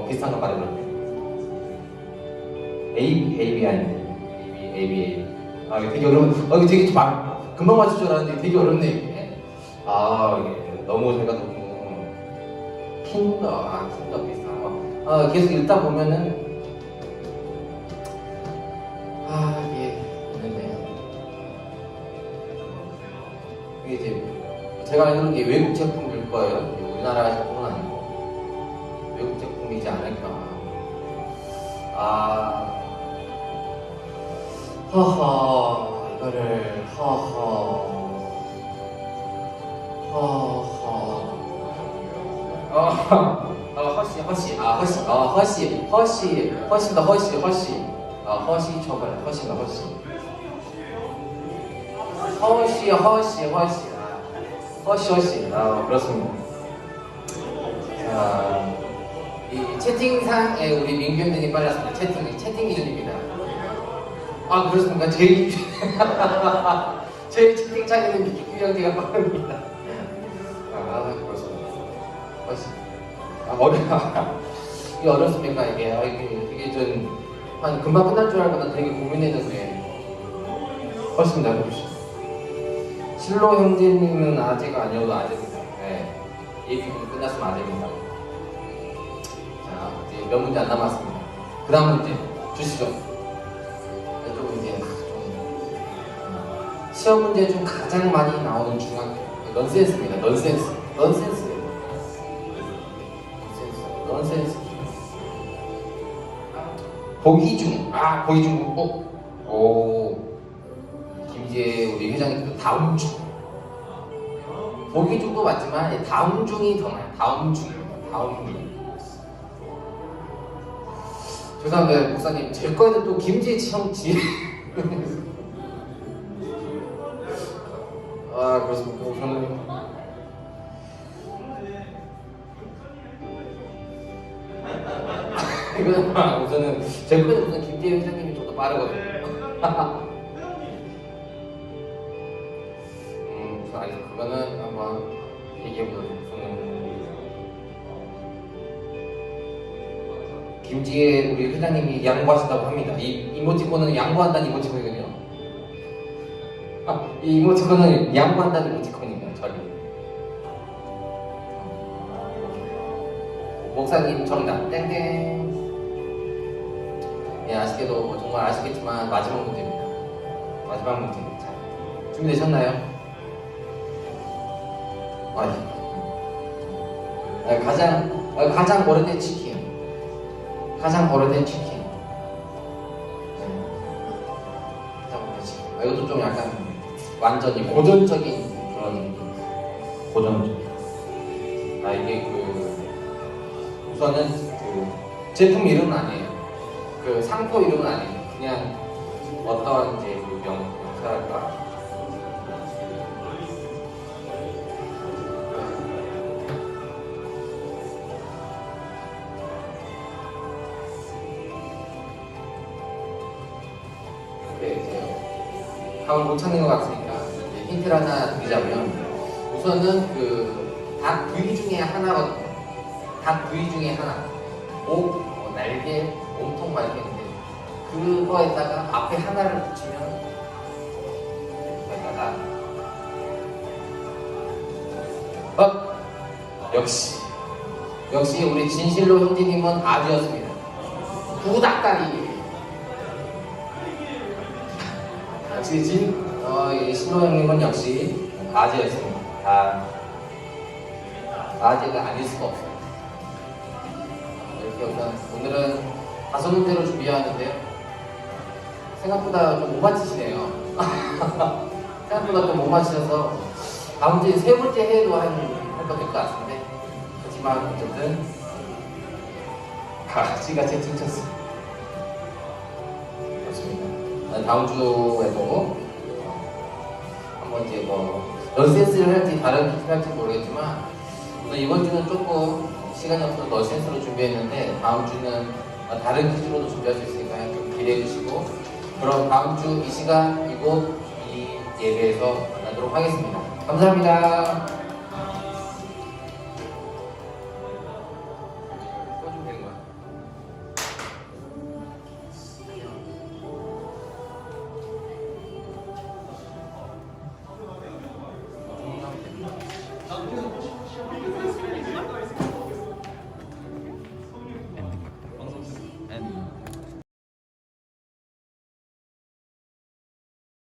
[SPEAKER 5] 비슷한 거 말해볼게요. AB 아닌데. AB. 아 이게 되게 어려운. 이거 되게 금방 맞출 줄 알았는데 되게 어렵네 이게. 이게 너무 제가 너무 킨더 비슷한 거. 계속 읽다 보면은 이게 어렵네요. 이게 이제 제가 알기로는 이게 외국 제품일 거예요. 우리나라 제품은 아니고 외국 제품이지 않을까. 이거를 허쉬. 그렇습니다. 자, 이 채팅상에 우리 민규 형님이 빨랐습니다. 채팅 기준입니다. 그렇습니까? 제 채팅창에는 민규 형제가 빠릅니다. 그렇습니다. 이게 어렵습니까? 이게 좀 금방 끝날 줄 알고 난 되게 고민했는데 훨씬 어렵습니다. 실로 형제님은 아직 아니어도 아직입니다. 네. 예비 끝났으면 아직입니다. 자, 이제 몇 문제 안 남았습니다. 그 다음 문제 주시죠. 좀 이제 시험 문제 중 가장 많이 나오는 중학교 넌센스입니다. 넌센스. 보기 중 김재 우리 회장님도 다음 중. 보기 중도 맞지만 다음 중이 더 많아요. 다음 중. 죄송합니다 목사님. 제 거에는 또 김재 형지. 그렇습니까? 우선은 제 거에는 우선 김재 회장님이 좀 더 빠르거든요. 그거는 한번 얘기해보도록 김지혜 우리 회장님이 양보하신다고 합니다. 이 이모티콘은 양보한다는 이모티콘이거든요. 이 이모티콘은 양보한다는 이모티콘입니다. 저리. 목사님 정답 땡땡. 예, 아쉽게도 뭐 정말 아쉽겠지만 마지막 문제입니다. 마지막 문제. 자, 준비되셨나요? 가장 오래된 치킨. 가장 오래된 치킨. 네. 가장 오래된 치킨. 이것도 좀 약간 완전히 고전적인 그런 고전적. 이게 우선은 제품 이름은 아니에요. 상표 이름은 아니에요. 그냥 어떤 이제 명사랄까. 답을 못 찾는 것 같으니까 힌트를 하나 드리자면 우선은 닭 부위 중에 하나거든요. 닭 부위 중에 하나. 목, 날개, 몸통 막 이렇게 있는데 그거에다가 앞에 하나를 붙이면 거기다가 역시 우리 진실로 형제님은 아주였습니다. 구닭다리. 역시 신로 형님은 역시 아재였습니다. 아재가 아닐 수가 없어요. 이렇게 우선 오늘은 5문제로 준비하는데요. 생각보다 좀 못 맞히시네요. 생각보다 좀 못 맞히셔서 다음 주에 3번째 해도 할것 될 것 같은데, 하지만 어쨌든 가지가 채팅 쳤어요. 다음 주에도 한번 이제 넌센스를 할지 다른 퀴즈를 할지 모르겠지만 이번 주는 조금 시간이 없어서 넌센스로 준비했는데 다음 주는 다른 퀴즈로도 준비할 수 있으니까 좀 기대해 주시고 그럼 다음 주 이 시간 이곳 이 예배에서 만나도록 하겠습니다. 감사합니다.